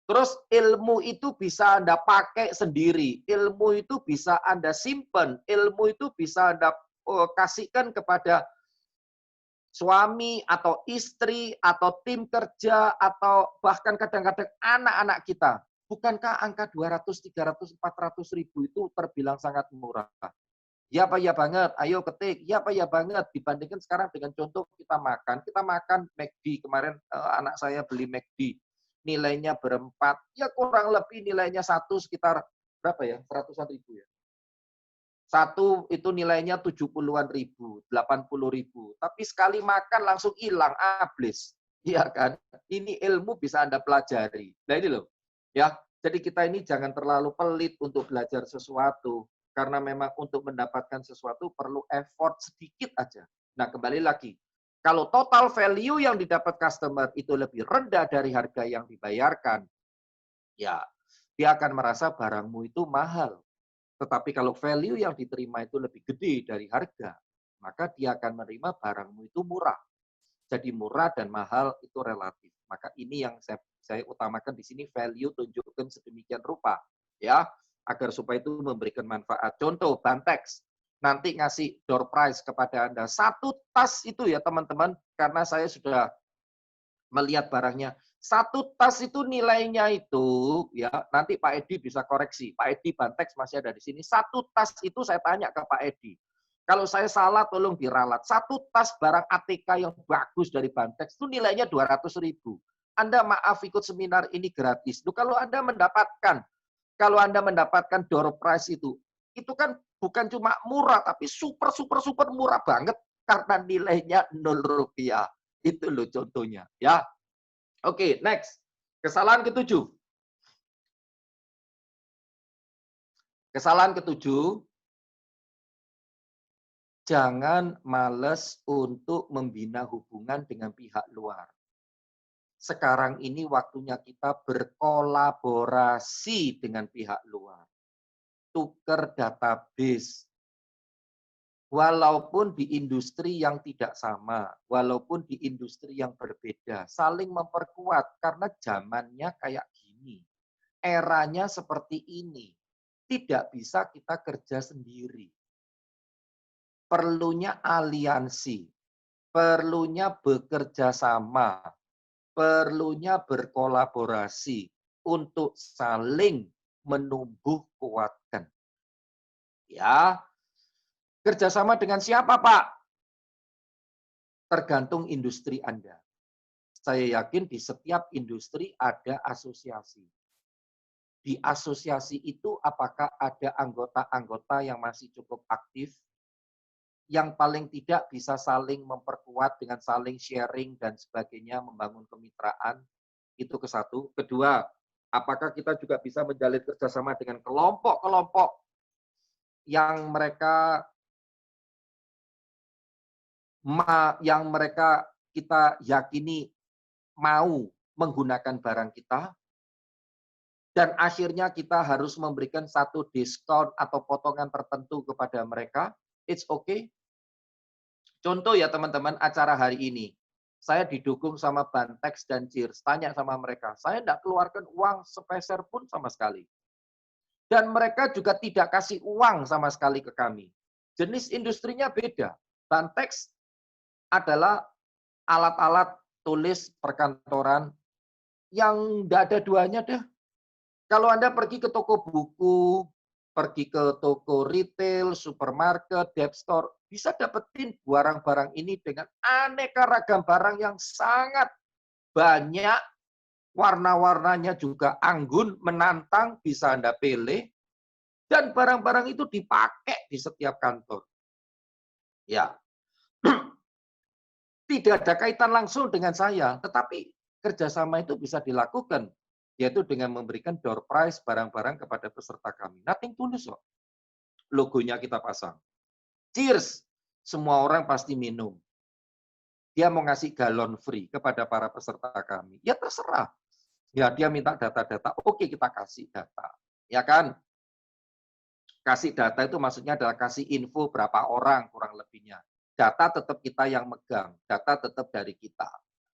Terus ilmu itu bisa Anda pakai sendiri, ilmu itu bisa Anda simpan, ilmu itu bisa Anda kasihkan kepada suami atau istri atau tim kerja atau bahkan kadang-kadang anak-anak kita. Bukankah angka 200, 300, 400 ribu itu terbilang sangat murah? Ya Pak, ya banget. Ayo ketik. Ya Pak, ya banget. Dibandingkan sekarang dengan contoh kita makan McD. Kemarin anak saya beli McD. Nilainya berempat. Ya kurang lebih nilainya satu sekitar berapa ya? 100-an ribu ya. Satu itu nilainya 70-an ribu, 80 ribu. Tapi sekali makan langsung hilang, habis. Iya kan? Ini ilmu bisa Anda pelajari. Nah ini loh. Ya, jadi kita ini jangan terlalu pelit untuk belajar sesuatu. Karena memang untuk mendapatkan sesuatu perlu effort sedikit aja. Nah kembali lagi. Kalau total value yang didapat customer itu lebih rendah dari harga yang dibayarkan, ya dia akan merasa barangmu itu mahal. Tetapi kalau value yang diterima itu lebih gede dari harga, maka dia akan menerima barangmu itu murah. Jadi murah dan mahal itu relatif. Maka ini yang saya utamakan di sini, value tunjukkan sedemikian rupa, ya, agar supaya itu memberikan manfaat. Contoh Bantex, nanti ngasih door prize kepada Anda. Satu tas itu ya teman-teman, karena saya sudah melihat barangnya. Satu tas itu nilainya itu, ya nanti Pak Edi bisa koreksi. Pak Edi Bantex masih ada di sini. Satu tas itu saya tanya ke Pak Edi. Kalau saya salah tolong diralat. Satu tas barang ATK yang bagus dari Bantex itu nilainya 200.000. Anda maaf ikut seminar ini gratis. Loh, kalau Anda mendapatkan door prize itu kan bukan cuma murah, tapi super, super, super murah banget karena nilainya 0 rupiah. Itu loh contohnya. Ya, oke, next. Kesalahan ketujuh. Kesalahan ketujuh, jangan males untuk membina hubungan dengan pihak luar. Sekarang ini waktunya kita berkolaborasi dengan pihak luar. Tuker database. Walaupun di industri yang tidak sama, walaupun di industri yang berbeda, saling memperkuat karena zamannya kayak gini. Eranya seperti ini. Tidak bisa kita kerja sendiri. perlunya aliansi, perlunya bekerja sama, perlunya berkolaborasi untuk saling menumbuh kuatkan. Ya, kerjasama dengan siapa, Pak? Tergantung industri Anda. Saya yakin di setiap industri ada asosiasi. Di asosiasi itu apakah ada anggota-anggota yang masih cukup aktif, yang paling tidak bisa saling memperkuat dengan saling sharing dan sebagainya, membangun kemitraan, itu ke satu. Kedua, apakah kita juga bisa menjalin kerjasama dengan kelompok-kelompok yang mereka kita yakini mau menggunakan barang kita, dan akhirnya kita harus memberikan satu diskon atau potongan tertentu kepada mereka, it's okay. Contoh ya teman-teman, acara hari ini, saya didukung sama Bantex dan Cheers, tanya sama mereka, saya tidak keluarkan uang sepeser pun sama sekali. Dan mereka juga tidak kasih uang sama sekali ke kami. Jenis industrinya beda. Bantex adalah alat-alat tulis perkantoran yang tidak ada duanya deh. Kalau Anda pergi ke toko buku, pergi ke toko retail, supermarket, dept store, bisa dapetin barang-barang ini dengan aneka ragam barang yang sangat banyak, warna-warnanya juga anggun, menantang, bisa Anda pilih, dan barang-barang itu dipakai di setiap kantor. Ya, tidak ada kaitan langsung dengan saya, tetapi kerjasama itu bisa dilakukan, yaitu dengan memberikan door prize barang-barang kepada peserta kami. Nothing tulus kok. Logonya kita pasang. Cheers, semua orang pasti minum. Dia mau ngasih galon free kepada para peserta kami. Ya terserah. Ya dia minta data-data, oke kita kasih data. Ya kan? Kasih data itu maksudnya adalah kasih info berapa orang kurang lebihnya. Data tetap kita yang megang, data tetap dari kita.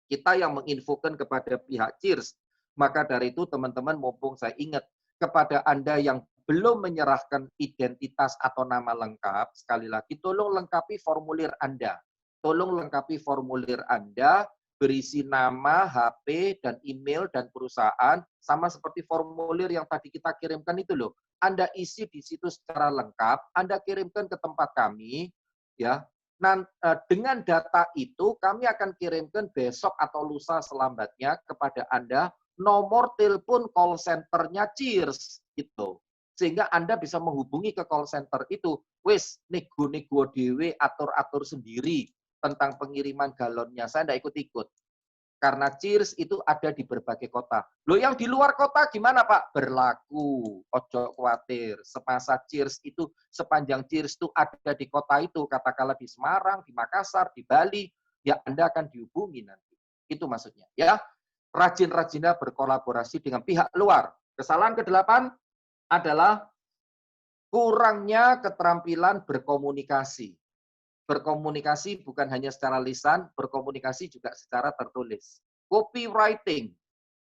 Kita yang menginfokan kepada pihak Cheers. Maka dari itu teman-teman mumpung saya ingat, kepada Anda yang belum menyerahkan identitas atau nama lengkap, sekali lagi tolong lengkapi formulir Anda. Tolong lengkapi formulir Anda, berisi nama, HP, dan email, dan perusahaan, sama seperti formulir yang tadi kita kirimkan itu loh. Anda isi di situ secara lengkap, Anda kirimkan ke tempat kami, ya. Dengan data itu kami akan kirimkan besok atau lusa selambatnya kepada Anda nomor telepon call center-nya Cheers gitu. Sehingga Anda bisa menghubungi ke call center itu, wis nego-nego dewe, atur-atur sendiri tentang pengiriman galonnya. Saya tidak ikut-ikut. Karena Cheers itu ada di berbagai kota. Loh yang di luar kota gimana Pak? Berlaku. Ojo khawatir. Semasa Cheers itu, sepanjang Cheers itu ada di kota itu, katakanlah di Semarang, di Makassar, di Bali, ya Anda akan dihubungi nanti. Itu maksudnya. Ya, rajin-rajinnya berkolaborasi dengan pihak luar. Kesalahan ke-8 adalah kurangnya keterampilan berkomunikasi. Berkomunikasi bukan hanya secara lisan, berkomunikasi juga secara tertulis. Copywriting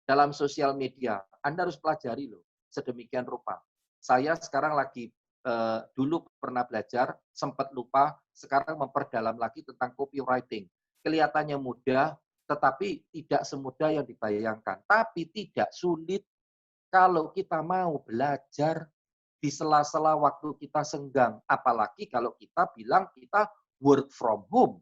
dalam sosial media, Anda harus pelajari loh, sedemikian rupa. Saya sekarang lagi, dulu pernah belajar, sempat lupa, sekarang memperdalam lagi tentang copywriting. Kelihatannya mudah, tetapi tidak semudah yang dibayangkan. Tapi tidak sulit kalau kita mau belajar di sela-sela waktu kita senggang. Apalagi kalau kita bilang kita work from home.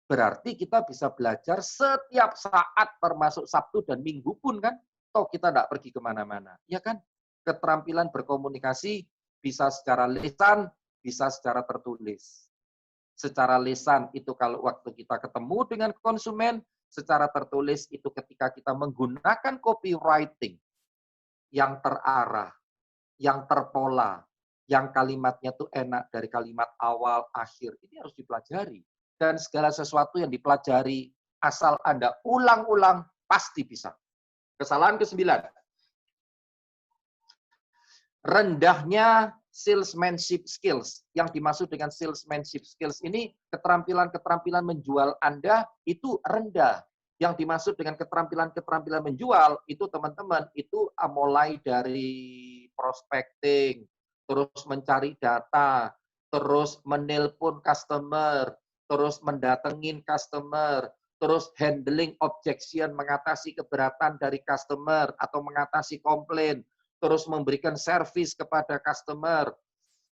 Berarti kita bisa belajar setiap saat termasuk Sabtu dan Minggu pun kan. Toh kita tidak pergi kemana-mana. Ya kan? Keterampilan berkomunikasi bisa secara lisan, bisa secara tertulis. Secara lisan itu kalau waktu kita ketemu dengan konsumen, secara tertulis itu ketika kita menggunakan copywriting yang terarah, yang terpola, yang kalimatnya tuh enak dari kalimat awal, akhir. Ini harus dipelajari. Dan segala sesuatu yang dipelajari, asal Anda ulang-ulang, pasti bisa. Kesalahan ke-9. Rendahnya salesmanship skills. Yang dimaksud dengan salesmanship skills ini, keterampilan-keterampilan menjual Anda itu rendah. Yang dimaksud dengan keterampilan-keterampilan menjual, itu teman-teman, itu mulai dari prospecting, terus mencari data, terus menelpon customer, terus mendatengin customer, terus handling objection, mengatasi keberatan dari customer atau mengatasi komplain, terus memberikan service kepada customer,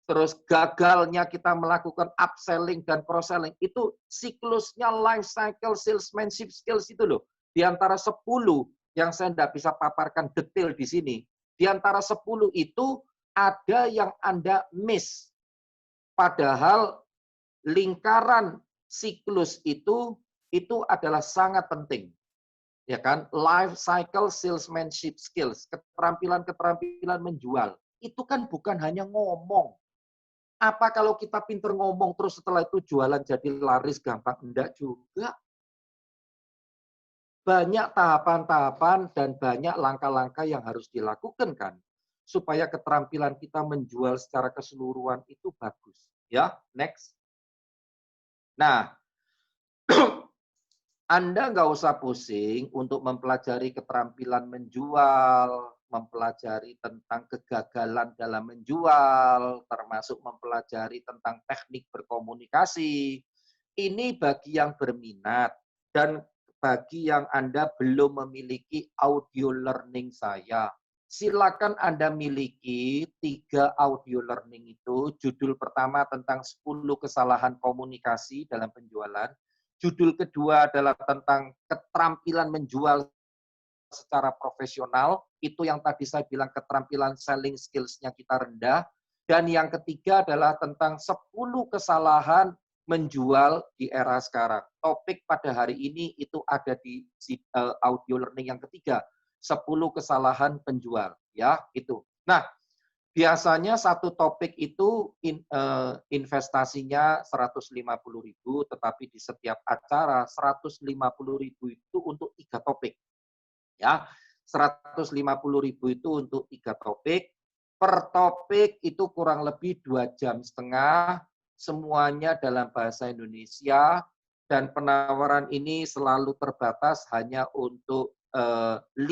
terus gagalnya kita melakukan upselling dan cross-selling, itu siklusnya life cycle salesmanship skills itu loh. Di antara 10 yang saya tidak bisa paparkan detail di sini, di antara 10 itu ada yang Anda miss. Padahal lingkaran siklus itu adalah sangat penting. Ya kan? Life cycle salesmanship skills, keterampilan-keterampilan menjual. Itu kan bukan hanya ngomong. Apa kalau kita pinter ngomong terus setelah itu jualan jadi laris gampang? Enggak juga. Banyak tahapan-tahapan dan banyak langkah-langkah yang harus dilakukan kan supaya keterampilan kita menjual secara keseluruhan itu bagus. Ya, next. Nah, Anda nggak usah pusing untuk mempelajari keterampilan menjual, mempelajari tentang kegagalan dalam menjual, termasuk mempelajari tentang teknik berkomunikasi. Ini bagi yang berminat dan bagi yang Anda belum memiliki audio learning saya. Silakan Anda miliki 3 audio learning itu. Judul pertama tentang 10 kesalahan komunikasi dalam penjualan. Judul kedua adalah tentang keterampilan menjual secara profesional. Itu yang tadi saya bilang keterampilan selling skills-nya kita rendah. Dan yang ketiga adalah tentang 10 kesalahan menjual di era sekarang. Topik pada hari ini itu ada di audio learning yang ketiga. 10 kesalahan penjual. Ya, itu. Nah, biasanya satu topik itu investasinya 150.000, tetapi di setiap acara 150.000 itu untuk 3 topik. Ya, 150.000 itu untuk 3 topik. Per topik itu kurang lebih 2,5 jam, semuanya dalam bahasa Indonesia, dan penawaran ini selalu terbatas hanya untuk 5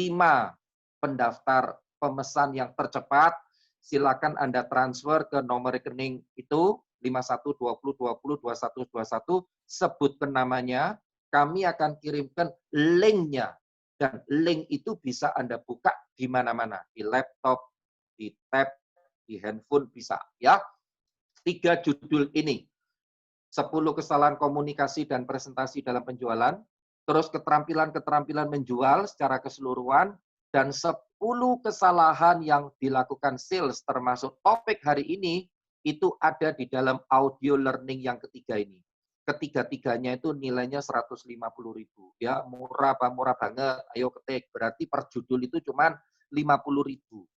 pendaftar pemesan yang tercepat. Silakan Anda transfer ke nomor rekening itu 5120202121, sebutkan namanya, kami akan kirimkan linknya, dan link itu bisa Anda buka di mana-mana, di laptop, di tab, di handphone bisa, ya. 3 judul ini, 10 kesalahan komunikasi dan presentasi dalam penjualan, terus keterampilan-keterampilan menjual secara keseluruhan, dan 10 kesalahan yang dilakukan sales termasuk topik hari ini, itu ada di dalam audio learning yang ketiga ini. Ketiga-tiganya itu nilainya 150.000. Ya, murah apa murah banget, ayo ketik. Berarti per judul itu cuma 50.000.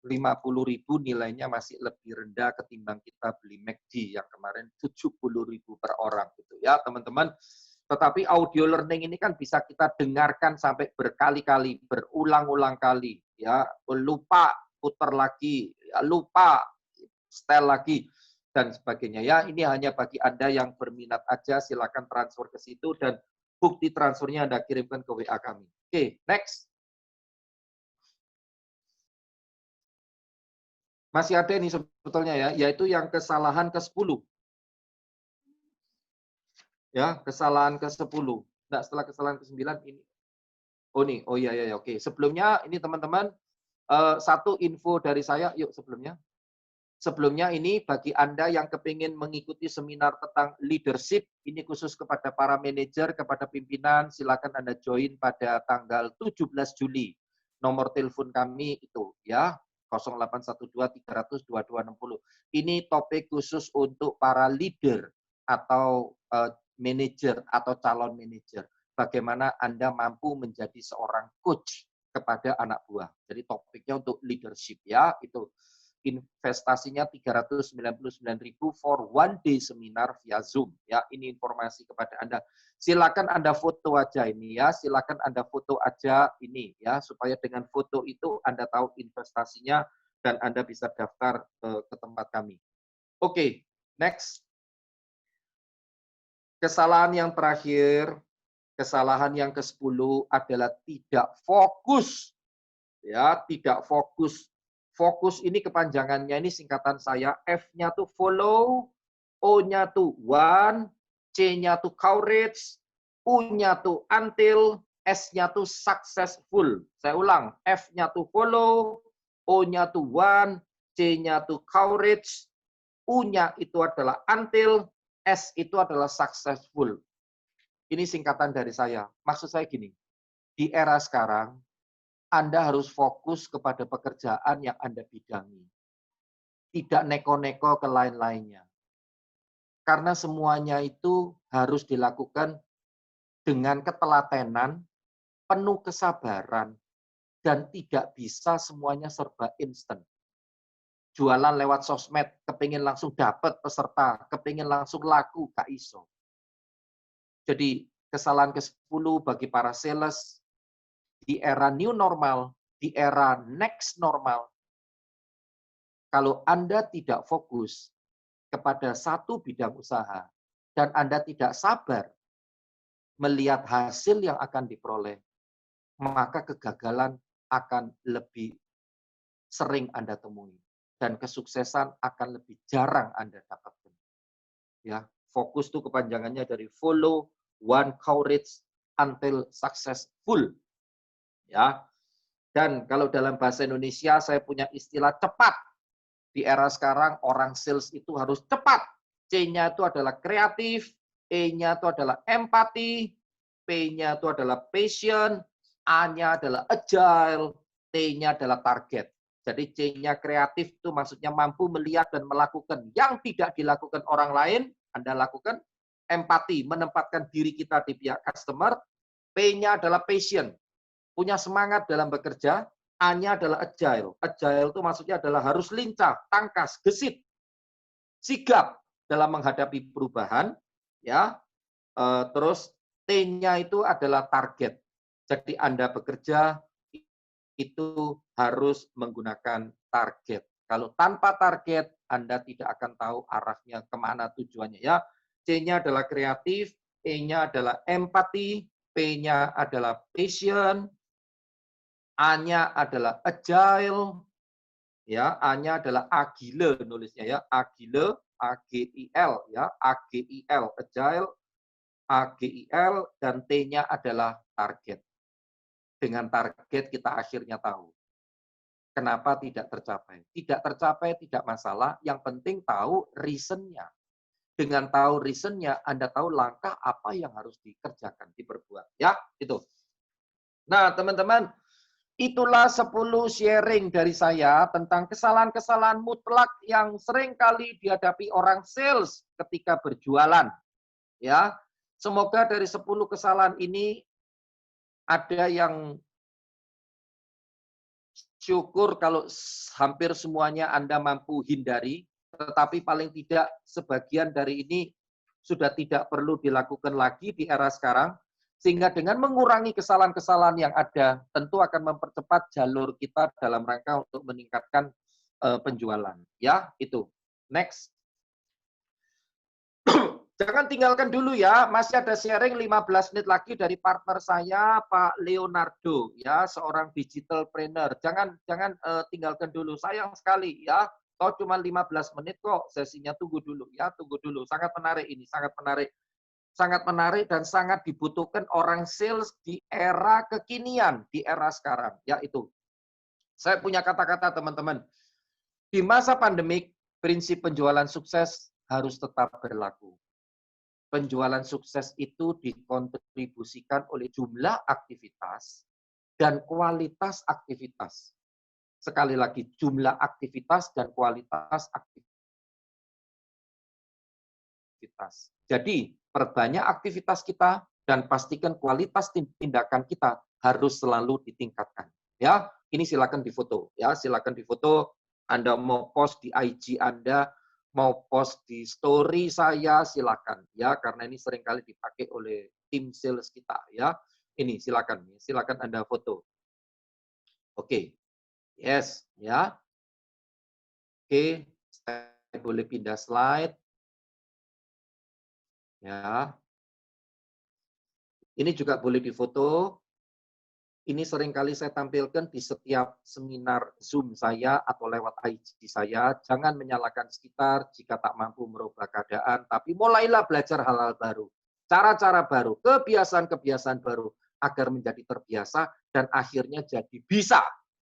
50.000 nilainya masih lebih rendah ketimbang kita beli McD yang kemarin 70.000 per orang gitu ya, teman-teman. Tetapi audio learning ini kan bisa kita dengarkan sampai berkali-kali, berulang-ulang kali, ya. Lupa, putar lagi, ya, lupa, setel lagi, dan sebagainya. Ya, ini hanya bagi Anda yang berminat aja, silakan transfer ke situ, dan bukti transfernya Anda kirimkan ke WA kami. Oke, next. Masih ada ini sebetulnya ya, yaitu yang kesalahan ke-10. Ya, kesalahan ke-10. Nah, setelah kesalahan ke-9 ini. Oh nih, oh iya ya, oke. Sebelumnya ini teman-teman, satu info dari saya, yuk sebelumnya. Sebelumnya ini bagi Anda yang kepingin mengikuti seminar tentang leadership, ini khusus kepada para manajer, kepada pimpinan, silakan Anda join pada tanggal 17 Juli. Nomor telepon kami itu ya, 0812-300-2260. Ini topik khusus untuk para leader atau manajer atau calon manajer. Bagaimana Anda mampu menjadi seorang coach kepada anak buah. Jadi topiknya untuk leadership ya, itu. Investasinya 399.000 for one day seminar via Zoom. Ya, ini informasi kepada Anda. Silakan Anda foto aja ini ya, silakan Anda foto aja ini ya, supaya dengan foto itu Anda tahu investasinya dan Anda bisa daftar ke tempat kami. Oke, next. Kesalahan yang terakhir, kesalahan yang ke-10 adalah tidak fokus. Ya, tidak fokus. Fokus ini kepanjangannya ini singkatan saya, F-nya tuh follow, O-nya tuh one, C-nya tuh courage, U-nya tuh until, S-nya tuh successful. Saya ulang, F-nya tuh follow, O-nya tuh one, C-nya tuh courage, U-nya itu adalah until, S itu adalah successful. Ini singkatan dari saya. Maksud saya gini, di era sekarang, Anda harus fokus kepada pekerjaan yang Anda bidangi. Tidak neko-neko ke lain-lainnya. Karena semuanya itu harus dilakukan dengan ketelatenan, penuh kesabaran, dan tidak bisa semuanya serba instan. Jualan lewat sosmed, kepingin langsung dapat peserta, kepingin langsung laku, gak iso. Jadi kesalahan ke-10 bagi para sales, di era new normal, di era next normal, kalau Anda tidak fokus kepada satu bidang usaha, dan Anda tidak sabar melihat hasil yang akan diperoleh, maka kegagalan akan lebih sering Anda temui. Dan kesuksesan akan lebih jarang Anda dapatkan. Ya, fokus itu kepanjangannya dari follow, one courage, until successful. Ya, dan kalau dalam bahasa Indonesia saya punya istilah cepat. Di era sekarang orang sales itu harus cepat. C-nya itu adalah kreatif, E-nya itu adalah empati, P-nya itu adalah passion, A-nya adalah agile, T-nya adalah target. Jadi C-nya kreatif itu maksudnya mampu melihat dan melakukan yang tidak dilakukan orang lain, Anda lakukan. Empati, menempatkan diri kita di pihak customer. P-nya adalah passion, punya semangat dalam bekerja. A-nya adalah agile. Agile itu maksudnya adalah harus lincah, tangkas, gesit, sigap dalam menghadapi perubahan. Ya, terus T-nya itu adalah target. Jadi Anda bekerja itu harus menggunakan target. Kalau tanpa target, Anda tidak akan tahu arahnya kemana tujuannya. Ya, C-nya adalah kreatif, E-nya adalah empati, P-nya adalah passion, A-nya adalah agile, ya, A-nya adalah agile nulisnya ya, agile, A-G-I-L ya, A-G-I-L, agile, A-G-I-L, dan T-nya adalah target. Dengan target kita akhirnya tahu kenapa tidak tercapai. Tidak tercapai tidak masalah, yang penting tahu reason-nya. Dengan tahu reason-nya, Anda tahu langkah apa yang harus dikerjakan, diperbuat. Ya, itu. Nah, teman-teman, itulah 10 sharing dari saya tentang kesalahan-kesalahan mutlak yang sering kali dihadapi orang sales ketika berjualan. Ya, semoga dari 10 kesalahan ini ada yang syukur kalau hampir semuanya Anda mampu hindari, tetapi paling tidak sebagian dari ini sudah tidak perlu dilakukan lagi di era sekarang. Sehingga dengan mengurangi kesalahan-kesalahan yang ada, tentu akan mempercepat jalur kita dalam rangka untuk meningkatkan penjualan. Ya, itu. Next. Jangan tinggalkan dulu ya, masih ada sharing 15 menit lagi dari partner saya, Pak Leonardo, ya, seorang digital trainer. Jangan tinggalkan dulu, sayang sekali ya. Toh cuma 15 menit kok, sesinya tunggu dulu ya, tunggu dulu. Sangat menarik ini, sangat menarik. Sangat menarik dan sangat dibutuhkan orang sales di era kekinian, di era sekarang. Ya itu. Saya punya kata-kata teman-teman. Di masa pandemik, prinsip penjualan sukses harus tetap berlaku. Penjualan sukses itu dikontribusikan oleh jumlah aktivitas dan kualitas aktivitas. Sekali lagi, jumlah aktivitas dan kualitas aktivitas. Jadi, perbanyak aktivitas kita dan pastikan kualitas tindakan kita harus selalu ditingkatkan. Ya, ini silakan difoto. Ya, silakan difoto. Anda mau post di IG Anda, mau post di story saya, silakan. Ya, karena ini seringkali dipakai oleh tim sales kita. Ya, ini silakan. Silakan Anda foto. Oke, yes, ya. Oke, saya boleh pindah slide. Ya. Ini juga boleh difoto. Ini seringkali saya tampilkan di setiap seminar Zoom saya atau lewat IG saya. Jangan menyalahkan sekitar jika tak mampu merubah keadaan, tapi mulailah belajar hal-hal baru. Cara-cara baru, kebiasaan-kebiasaan baru, agar menjadi terbiasa dan akhirnya jadi bisa.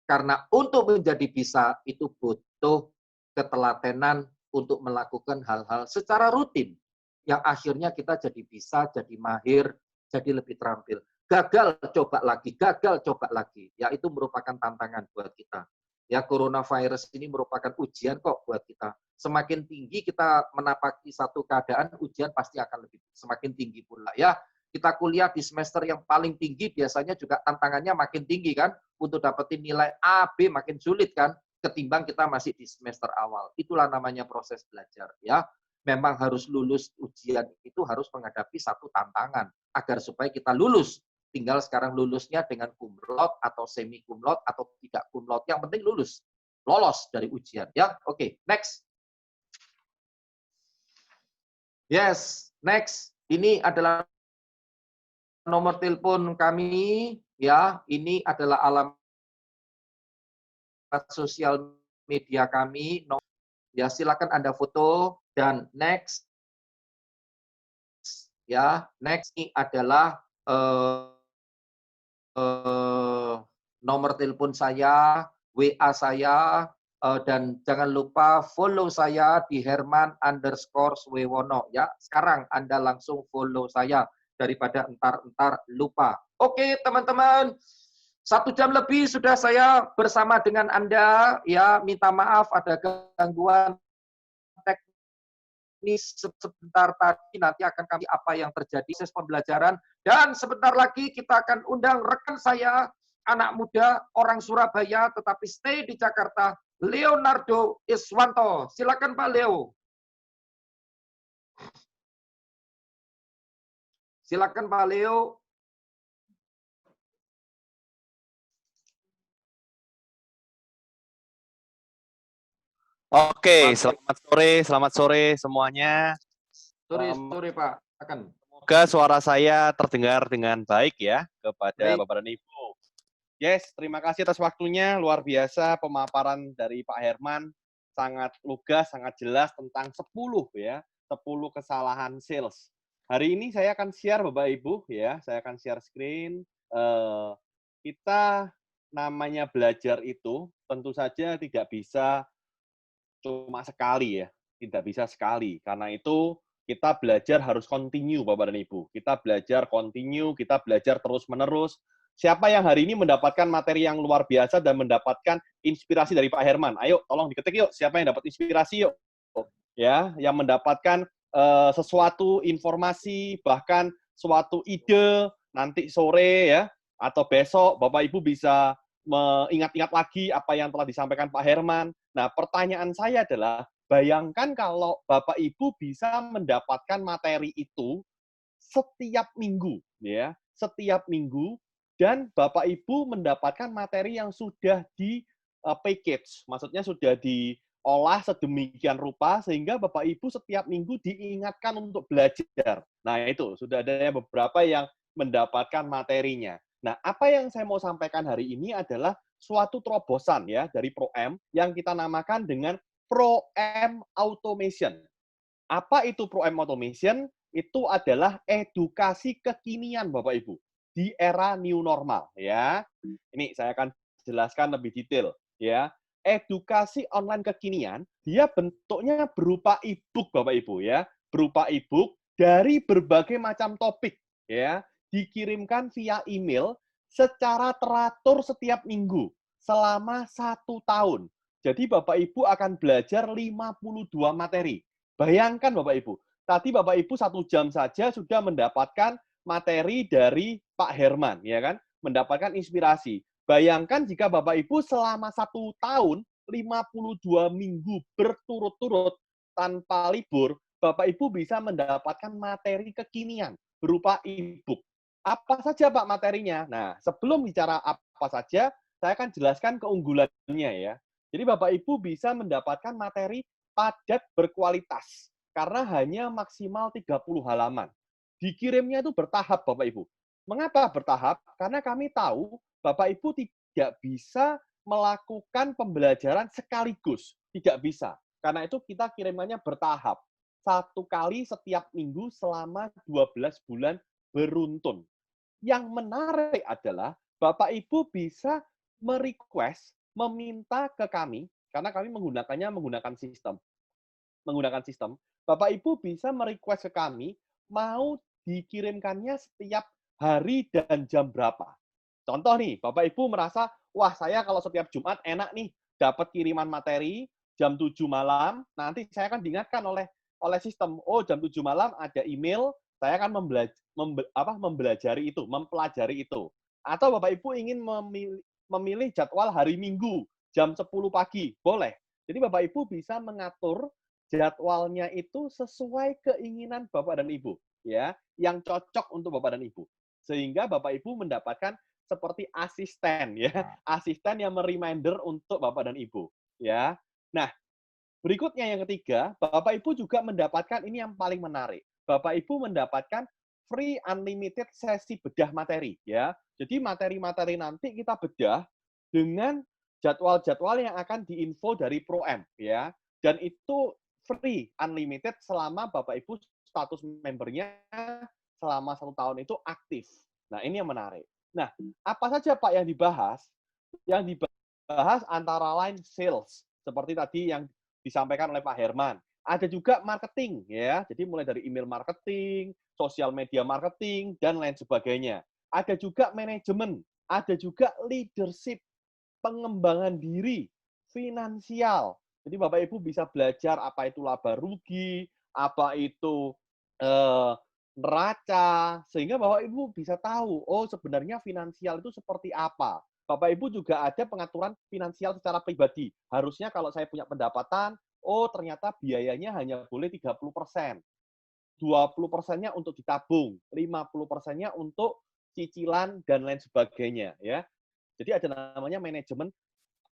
Karena untuk menjadi bisa itu butuh ketelatenan untuk melakukan hal-hal secara rutin. Yang akhirnya kita jadi bisa, jadi mahir, jadi lebih terampil. Gagal, coba lagi. Gagal, coba lagi. Ya, itu merupakan tantangan buat kita. Ya, coronavirus ini merupakan ujian kok buat kita. Semakin tinggi kita menapaki satu keadaan, ujian pasti akan lebih semakin tinggi pula. Ya, kita kuliah di semester yang paling tinggi, biasanya juga tantangannya makin tinggi kan. Untuk dapetin nilai A, B makin sulit kan, ketimbang kita masih di semester awal. Itulah namanya proses belajar. Ya, memang harus lulus ujian itu harus menghadapi satu tantangan agar supaya kita lulus. Tinggal sekarang lulusnya dengan cum laude atau semi cum laude atau tidak cum laude. Yang penting lulus. Lolos dari ujian. Ya, oke. Next. Yes, next. Ini adalah nomor telepon kami. Ya, ini adalah alamat sosial media kami. Ya, silakan Anda foto dan next. Ya, next ini adalah nomor telepon saya, WA saya, dan jangan lupa follow saya di Herman_Wewono ya. Sekarang Anda langsung follow saya daripada entar-entar lupa. Oke, teman-teman. 1 jam lebih sudah saya bersama dengan Anda ya. Minta maaf ada gangguan teknis sebentar tadi, nanti akan kami apa yang terjadi proses pembelajaran, dan sebentar lagi kita akan undang rekan saya, anak muda, orang Surabaya, tetapi stay di Jakarta, Leonardo Iswanto. Silakan Pak Leo. Silakan Pak Leo. Oke, selamat sore semuanya. Sore Pak. Akan. Semoga suara saya terdengar dengan baik ya kepada Baik. Bapak dan Ibu. Yes, terima kasih atas waktunya. Luar biasa pemaparan dari Pak Herman. Sangat lugas, sangat jelas tentang 10 ya, 10 kesalahan sales. Hari ini saya akan share Bapak Ibu ya, saya akan share screen. Kita namanya belajar itu tentu saja tidak bisa cuma sekali ya, tidak bisa sekali. Karena itu kita belajar harus continue Bapak dan Ibu. Kita belajar continue, kita belajar terus-menerus. Siapa yang hari ini mendapatkan materi yang luar biasa dan mendapatkan inspirasi dari Pak Herman? Ayo, tolong diketik yuk. Siapa yang dapat inspirasi yuk? Ya, yang mendapatkan sesuatu informasi, bahkan suatu ide nanti sore ya, atau besok Bapak Ibu bisa mengingat-ingat lagi apa yang telah disampaikan Pak Herman. Nah, pertanyaan saya adalah, bayangkan kalau Bapak Ibu bisa mendapatkan materi itu setiap minggu, ya, setiap minggu, dan Bapak Ibu mendapatkan materi yang sudah di package, maksudnya sudah diolah sedemikian rupa sehingga Bapak Ibu setiap minggu diingatkan untuk belajar. Nah, itu sudah ada beberapa yang mendapatkan materinya. Nah, apa yang saya mau sampaikan hari ini adalah suatu terobosan ya dari Pro-M yang kita namakan dengan Pro-M Automation. Apa itu Pro-M Automation? Itu adalah edukasi kekinian Bapak Ibu di era new normal ya. Ini saya akan jelaskan lebih detail ya. Edukasi online kekinian dia bentuknya berupa e-book Bapak Ibu ya, berupa e-book dari berbagai macam topik ya, dikirimkan via email secara teratur setiap minggu selama 1 tahun. Jadi Bapak Ibu akan belajar 52 materi. Bayangkan Bapak Ibu, tadi Bapak Ibu 1 jam saja sudah mendapatkan materi dari Pak Herman, ya kan? Mendapatkan inspirasi. Bayangkan jika Bapak Ibu selama 1 tahun, 52 minggu berturut-turut tanpa libur, Bapak Ibu bisa mendapatkan materi kekinian berupa e-book. Apa saja Pak materinya? Nah, sebelum bicara apa saja, saya akan jelaskan keunggulannya ya. Jadi Bapak Ibu bisa mendapatkan materi padat berkualitas karena hanya maksimal 30 halaman. Dikirimnya itu bertahap Bapak Ibu. Mengapa bertahap? Karena kami tahu Bapak Ibu tidak bisa melakukan pembelajaran sekaligus, tidak bisa. Karena itu kita kirimkannya bertahap. Satu kali setiap minggu selama 12 bulan beruntun. Yang menarik adalah Bapak Ibu bisa meminta ke kami, karena kami menggunakan sistem, Bapak Ibu bisa ke kami mau dikirimkannya setiap hari dan jam berapa. Contoh nih, Bapak Ibu merasa, wah saya kalau setiap Jumat enak nih, dapat kiriman materi jam 7 malam, nanti saya akan diingatkan oleh sistem, oh jam 7 malam ada email, saya akan mempelajari itu. Atau Bapak Ibu ingin memilih jadwal hari Minggu jam 10 pagi, boleh. Jadi Bapak Ibu bisa mengatur jadwalnya itu sesuai keinginan Bapak dan Ibu, ya, yang cocok untuk Bapak dan Ibu. Sehingga Bapak Ibu mendapatkan seperti asisten, ya, asisten yang mereminder untuk Bapak dan Ibu, ya. Nah, berikutnya yang ketiga, Bapak Ibu juga mendapatkan ini yang paling menarik. Bapak Ibu mendapatkan free unlimited sesi bedah materi, ya. Jadi materi-materi nanti kita bedah dengan jadwal-jadwal yang akan diinfo dari ProM, ya. Dan itu free unlimited selama Bapak Ibu status membernya selama 1 tahun itu aktif. Nah, ini yang menarik. Nah, apa saja Pak yang dibahas? Yang dibahas antara lain sales, seperti tadi yang disampaikan oleh Pak Herman. Ada juga marketing, ya. Jadi mulai dari email marketing, sosial media marketing, dan lain sebagainya. Ada juga manajemen, ada juga leadership, pengembangan diri, finansial. Jadi Bapak Ibu bisa belajar apa itu laba rugi, apa itu neraca, sehingga Bapak Ibu bisa tahu, oh sebenarnya finansial itu seperti apa. Bapak Ibu juga ada pengaturan finansial secara pribadi. Harusnya kalau saya punya pendapatan, oh ternyata biayanya hanya boleh 30%. 20%-nya untuk ditabung, 50%-nya untuk cicilan dan lain sebagainya, ya. Jadi ada namanya manajemen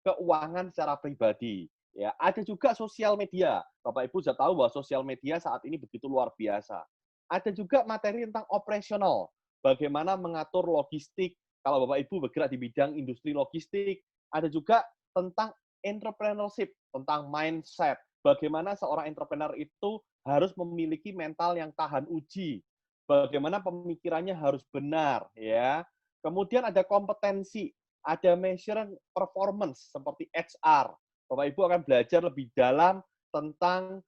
keuangan secara pribadi. Ya, ada juga sosial media. Bapak Ibu sudah tahu bahwa sosial media saat ini begitu luar biasa. Ada juga materi tentang operasional, bagaimana mengatur logistik. Kalau Bapak Ibu bergerak di bidang industri logistik, ada juga tentang entrepreneurship, tentang mindset. Bagaimana seorang entrepreneur itu harus memiliki mental yang tahan uji. Bagaimana pemikirannya harus benar, ya. Kemudian ada kompetensi, ada measure performance seperti HR. Bapak Ibu akan belajar lebih dalam tentang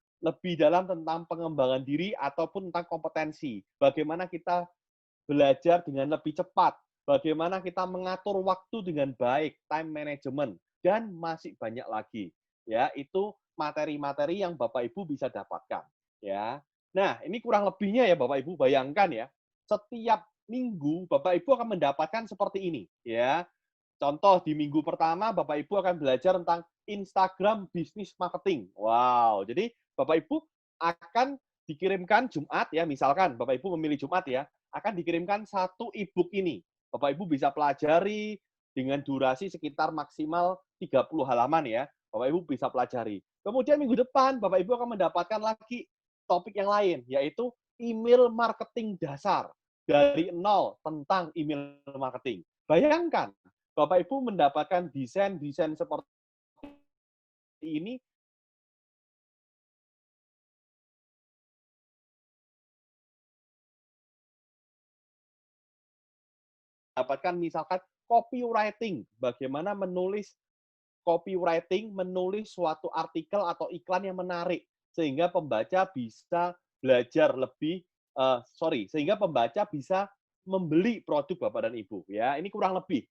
pengembangan diri ataupun tentang kompetensi. Bagaimana kita belajar dengan lebih cepat, bagaimana kita mengatur waktu dengan baik, time management, dan masih banyak lagi. Ya, itu materi-materi yang Bapak Ibu bisa dapatkan. Ya, nah ini kurang lebihnya ya Bapak Ibu, bayangkan ya, setiap minggu Bapak Ibu akan mendapatkan seperti ini. Ya, contoh di minggu pertama Bapak Ibu akan belajar tentang Instagram Business Marketing. Wow, jadi Bapak Ibu akan dikirimkan Jumat ya, misalkan Bapak Ibu memilih Jumat ya, akan dikirimkan satu e-book ini. Bapak Ibu bisa pelajari dengan durasi sekitar maksimal 30 halaman ya. Bapak Ibu bisa pelajari. Kemudian minggu depan Bapak Ibu akan mendapatkan lagi topik yang lain, yaitu email marketing dasar dari nol tentang email marketing. Bayangkan, Bapak Ibu mendapatkan desain-desain seperti ini, dapatkan misalkan copywriting, bagaimana menulis suatu artikel atau iklan yang menarik, sehingga pembaca bisa belajar sehingga pembaca bisa membeli produk Bapak dan Ibu. Ya, ini kurang lebih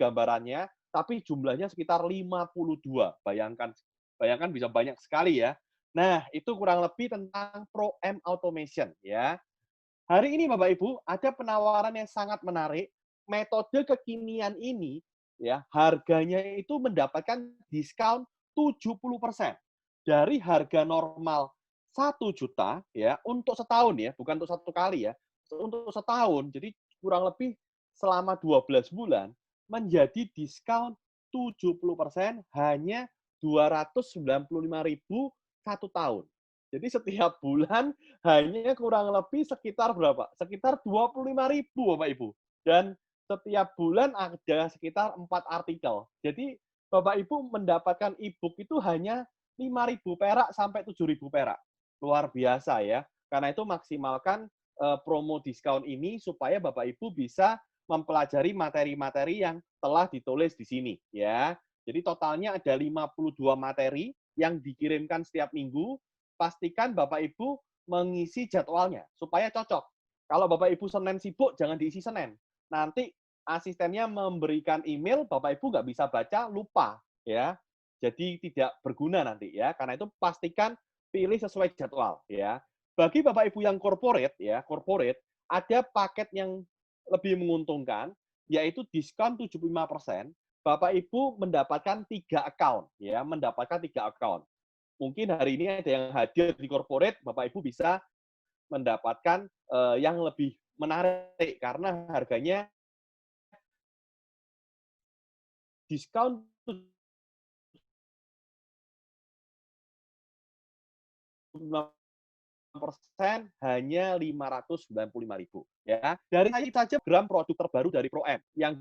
gambarannya, tapi jumlahnya sekitar 52. Bayangkan bisa banyak sekali ya. Nah, itu kurang lebih tentang Pro M Automation ya. Hari ini Bapak Ibu ada penawaran yang sangat menarik. Metode kekinian ini ya, harganya itu mendapatkan diskon 70% dari harga normal 1 juta ya untuk setahun ya, bukan untuk satu kali ya. Untuk setahun. Jadi kurang lebih selama 12 bulan menjadi diskon 70% hanya 295.000 1 tahun. Jadi setiap bulan hanya kurang lebih sekitar berapa? Sekitar 25.000 Bapak Ibu. Dan setiap bulan ada sekitar 4 artikel. Jadi Bapak Ibu mendapatkan e-book itu hanya 5.000 perak sampai 7.000 perak. Luar biasa ya. Karena itu maksimalkan promo diskon ini supaya Bapak Ibu bisa mempelajari materi-materi yang telah ditulis di sini ya. Jadi totalnya ada 52 materi yang dikirimkan setiap minggu. Pastikan Bapak Ibu mengisi jadwalnya supaya cocok. Kalau Bapak Ibu Senin sibuk, jangan diisi Senin. Nanti asistennya memberikan email, Bapak Ibu nggak bisa baca, lupa ya. Jadi tidak berguna nanti ya. Karena itu pastikan pilih sesuai jadwal ya. Bagi Bapak Ibu yang corporate ya, corporate ada paket yang lebih menguntungkan, yaitu diskon 75%. Bapak Ibu mendapatkan 3 account ya, mendapatkan 3 account. Mungkin hari ini ada yang hadir di corporate, Bapak Ibu bisa mendapatkan yang lebih menarik karena harganya diskon 75% hanya 595.000 ya. Dari saya saja program produk terbaru dari ProM yang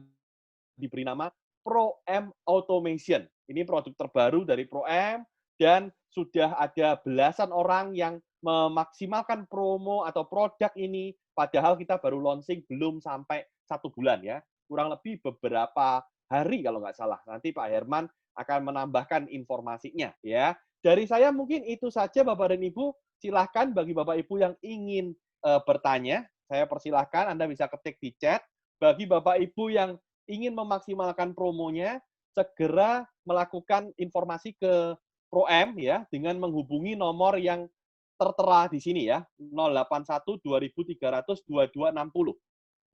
diberi nama ProM Automation. Ini produk terbaru dari ProM dan sudah ada belasan orang yang memaksimalkan promo atau produk ini, padahal kita baru launching belum sampai 1 bulan ya. Kurang lebih beberapa hari kalau nggak salah. Nanti Pak Herman akan menambahkan informasinya ya. Dari saya mungkin itu saja Bapak dan Ibu. Silahkan bagi Bapak Ibu yang ingin bertanya, saya persilahkan Anda bisa ketik di chat. Bagi Bapak Ibu yang ingin memaksimalkan promonya, segera melakukan informasi ke ProM ya dengan menghubungi nomor yang tertera di sini ya, 081 2300 2260.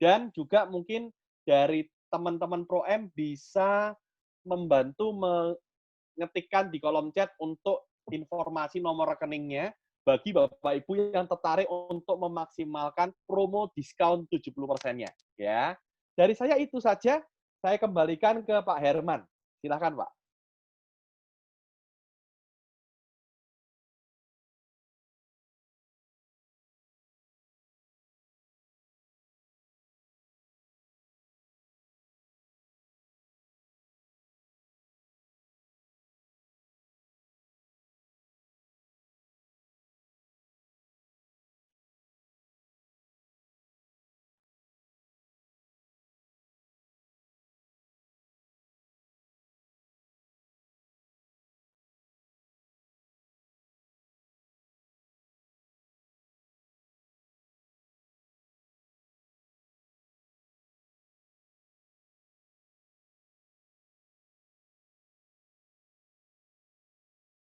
Dan juga mungkin dari teman-teman ProM bisa membantu mengetikkan di kolom chat untuk informasi nomor rekeningnya bagi Bapak Ibu yang tertarik untuk memaksimalkan promo diskon 70%-nya ya. Dari saya itu saja. Saya kembalikan ke Pak Herman. Silakan, Pak.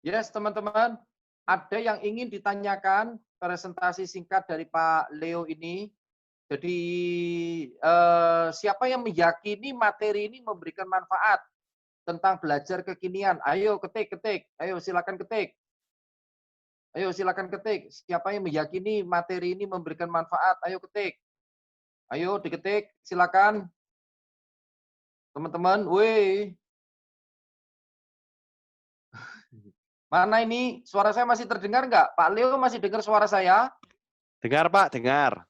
Yes, teman-teman, ada yang ingin ditanyakan presentasi singkat dari Pak Leo ini. Jadi siapa yang meyakini materi ini memberikan manfaat tentang belajar kekinian? Ayo ketik. Ayo silakan ketik. Ayo silakan ketik. Siapa yang meyakini materi ini memberikan manfaat? Ayo ketik. Ayo diketik, silakan. Teman-teman, woi. Mana ini? Suara saya masih terdengar nggak? Pak Leo masih dengar suara saya? Dengar, Pak, dengar.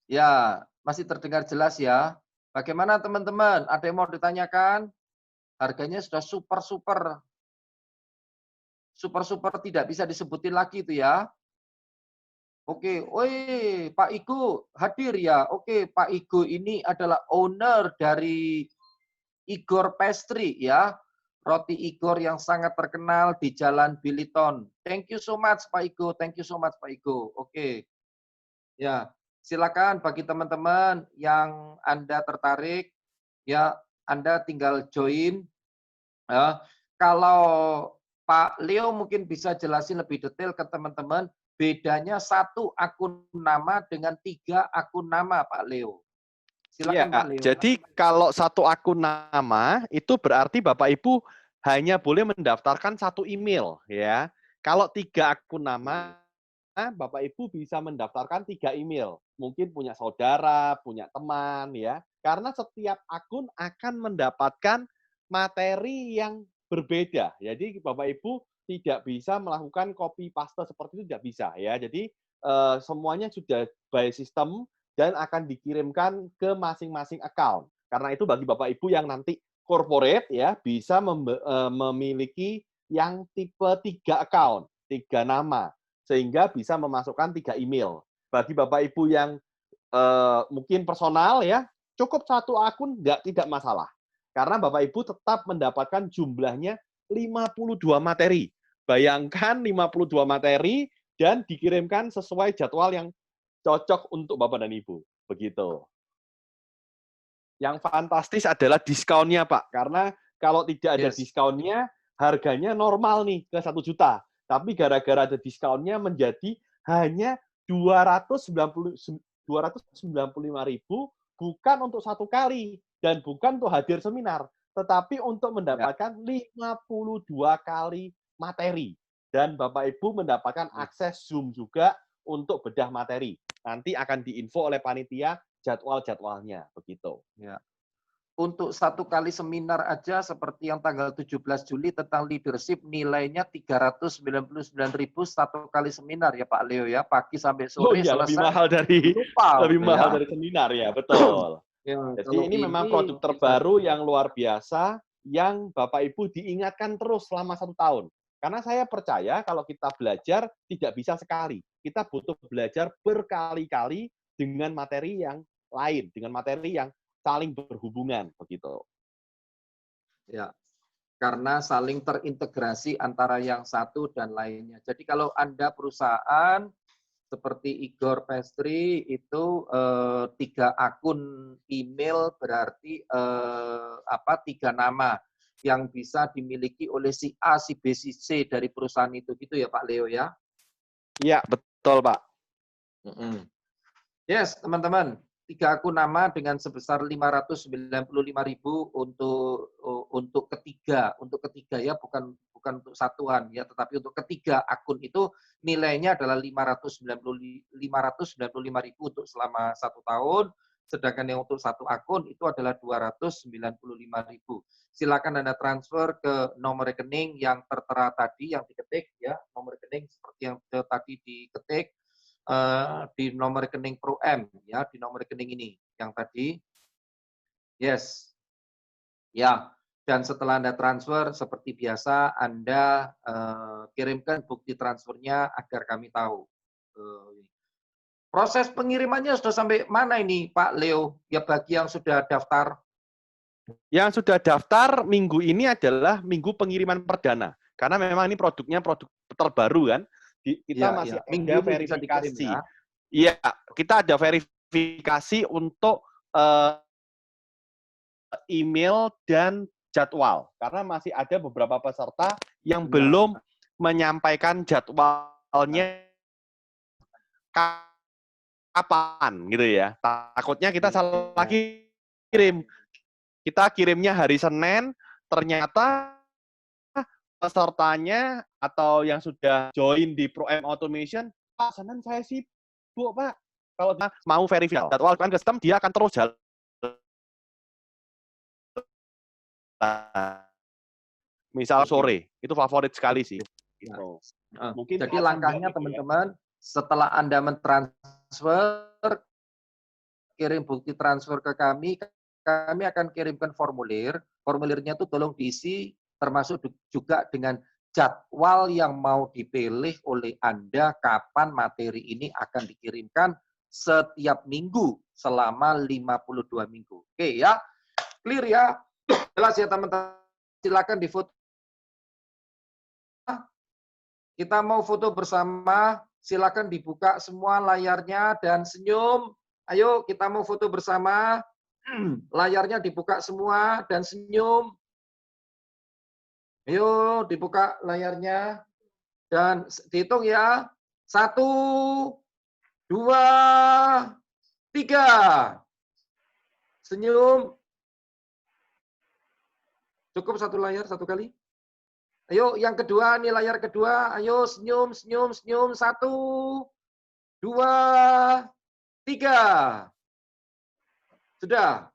Ya, masih terdengar jelas ya. Bagaimana teman-teman? Ada yang mau ditanyakan? Harganya sudah super tidak bisa disebutin lagi itu ya. Oke, woi, Pak Igu hadir ya. Oke, Pak Igu ini adalah owner dari Igor Pastry ya. Roti Igor yang sangat terkenal di Jalan Biliton. Thank you so much Pak Igu. Thank you so much Pak Igu. Oke. Ya, silakan bagi teman-teman yang Anda tertarik ya, Anda tinggal join ya. Kalau Pak Leo mungkin bisa jelasin lebih detail ke teman-teman bedanya 1 akun nama dengan 3 akun nama Pak Leo. Iya, Silakan Pak Leo. jadi kalau 1 akun nama itu berarti Bapak Ibu hanya boleh mendaftarkan 1 email ya. Kalau 3 akun nama, Bapak Ibu bisa mendaftarkan 3 email. Mungkin punya saudara, punya teman ya. Karena setiap akun akan mendapatkan materi yang berbeda. Jadi Bapak Ibu tidak bisa melakukan copy paste seperti itu, tidak bisa ya. Jadi semuanya sudah by system dan akan dikirimkan ke masing-masing account. Karena itu bagi Bapak Ibu yang nanti corporate ya bisa memiliki yang tipe 3 account, 3 nama, sehingga bisa memasukkan 3 email. Bagi Bapak Ibu yang mungkin personal ya, cukup 1 akun tidak masalah. Karena Bapak Ibu tetap mendapatkan jumlahnya 52 materi. Bayangkan 52 materi dan dikirimkan sesuai jadwal yang cocok untuk Bapak dan Ibu. Begitu. Yang fantastis adalah diskonnya, Pak. Karena kalau tidak ada diskonnya, harganya normal nih ke 1 juta. Tapi gara-gara ada diskonnya menjadi hanya 295.000, bukan untuk 1 kali dan bukan untuk hadir seminar, tetapi untuk mendapatkan 52 kali materi. Dan Bapak Ibu mendapatkan akses Zoom juga untuk bedah materi. Nanti akan diinfo oleh panitia jadwal-jadwalnya, begitu. Ya. Untuk 1 kali seminar aja seperti yang tanggal 17 Juli tentang leadership nilainya 399.000 1 kali seminar ya Pak Leo ya, pagi sampai Oh sore iya, selesai. lebih mahal dari seminar ya, betul. Ya, jadi ini memang produk terbaru yang luar biasa yang Bapak Ibu diingatkan terus selama 1 tahun. Karena saya percaya kalau kita belajar tidak bisa sekali. Kita butuh belajar berkali-kali dengan materi yang lain, dengan materi yang saling berhubungan begitu. Ya. Karena saling terintegrasi antara yang satu dan lainnya. Jadi kalau Anda perusahaan seperti Igor Pestri itu 3 akun email berarti 3 nama yang bisa dimiliki oleh si A, si B, si C dari perusahaan itu gitu ya Pak Leo ya? Iya, betul Pak. Yes, teman-teman. 3 akun nama dengan sebesar 595.000 untuk ketiga. Untuk ketiga ya, bukan untuk satuan ya, tetapi untuk ketiga akun itu nilainya adalah 595.000 untuk selama 1 tahun. Sedangkan yang untuk 1 akun itu adalah 295.000. Silakan Anda transfer ke nomor rekening yang tertera tadi, yang diketik ya, nomor rekening seperti yang tadi diketik. Di nomor rekening Pro M ya, di nomor rekening ini yang tadi. Yes. Ya, dan setelah Anda transfer seperti biasa Anda kirimkan bukti transfernya agar kami tahu. Proses pengirimannya sudah sampai mana ini Pak Leo? Ya bagi yang sudah daftar. Yang sudah daftar minggu ini adalah minggu pengiriman perdana. Karena memang ini produknya produk terbaru kan. Kita masih ada verifikasi. Iya, kita ada verifikasi untuk email dan jadwal. Karena masih ada beberapa peserta yang belum menyampaikan jadwalnya kapan gitu ya. Takutnya kita salah kirim. Kita kirimnya hari Senin, ternyata pesertanya atau yang sudah join di Pro M Automation, Pak, Senin saya sibuk, Pak. Kalau mau verifikasi jadwal kan sistem, dia akan terus jalan. Misal sore, itu favorit sekali sih. Gitu. Mungkin jadi langkahnya teman-teman, setelah Anda mentransfer, kirim bukti transfer ke kami akan kirimkan formulir. Formulirnya itu tolong diisi termasuk juga dengan jadwal yang mau dipilih oleh Anda kapan materi ini akan dikirimkan setiap minggu selama 52 minggu. Oke ya. Clear ya? Jelas ya teman-teman. Silakan difoto. Kita mau foto bersama, silakan dibuka semua layarnya dan senyum. Ayo kita mau foto bersama. Layarnya dibuka semua dan senyum. Ayo dibuka layarnya dan dihitung ya. 1, 2, 3. Senyum. Cukup 1 layar 1 kali. Ayo yang kedua, nih layar kedua. Ayo senyum, senyum, senyum. 1, 2, 3. Sudah.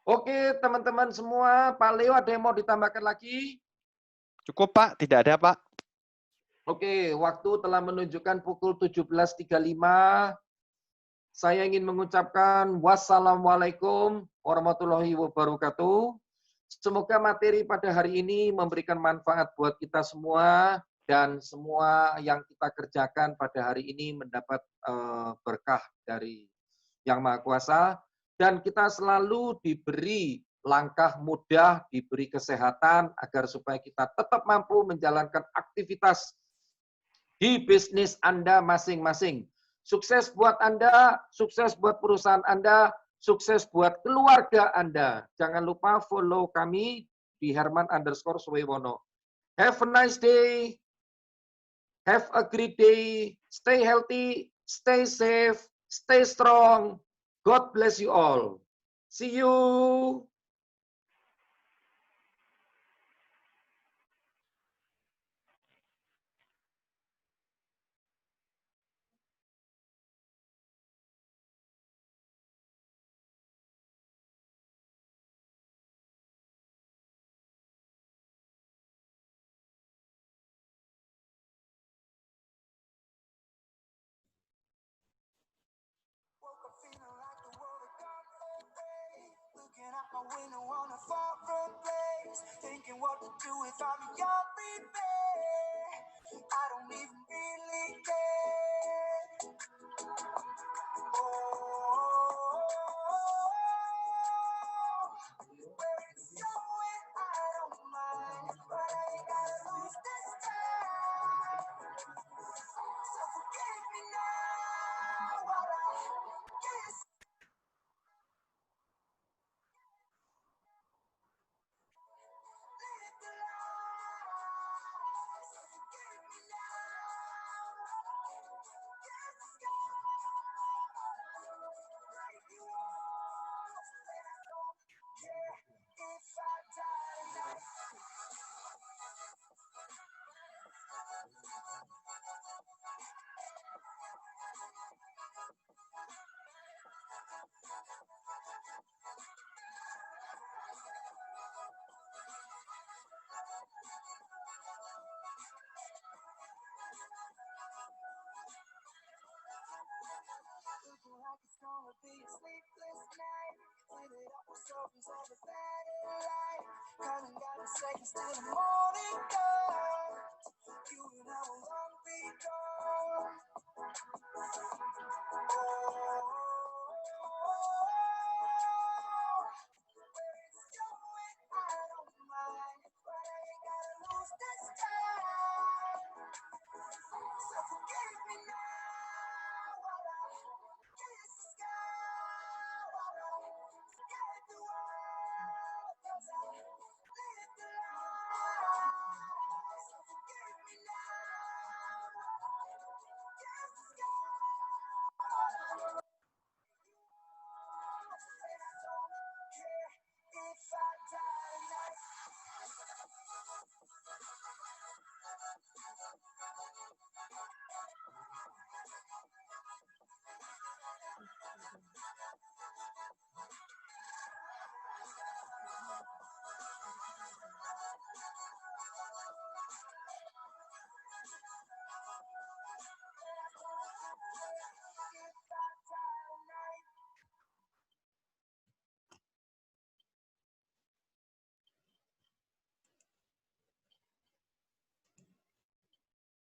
Oke, teman-teman semua. Pak Leo ada yang mau ditambahkan lagi? Cukup, Pak? Tidak ada, Pak? Oke, waktu telah menunjukkan pukul 17.35. Saya ingin mengucapkan wassalamualaikum warahmatullahi wabarakatuh. Semoga materi pada hari ini memberikan manfaat buat kita semua dan semua yang kita kerjakan pada hari ini mendapat berkah dari Yang Maha Kuasa dan kita selalu diberi langkah mudah, diberi kesehatan agar supaya kita tetap mampu menjalankan aktivitas di bisnis Anda masing-masing. Sukses buat Anda, sukses buat perusahaan Anda, sukses buat keluarga Anda. Jangan lupa follow kami di Herman_Suwewono. Have a nice day. Have a great day. Stay healthy, stay safe, stay strong. God bless you all. See you. Looking out my window on a foreign place, thinking what to do if I'm your baby. I don't even really care. Where it's going, I don't mind, but I ain't gotta lose this time. So forgive me now while I kiss. Looking like it's gonna be a sleepless night. Fill it up with stories of a better life. Counting down the seconds till the morning comes. You and I will long be gone.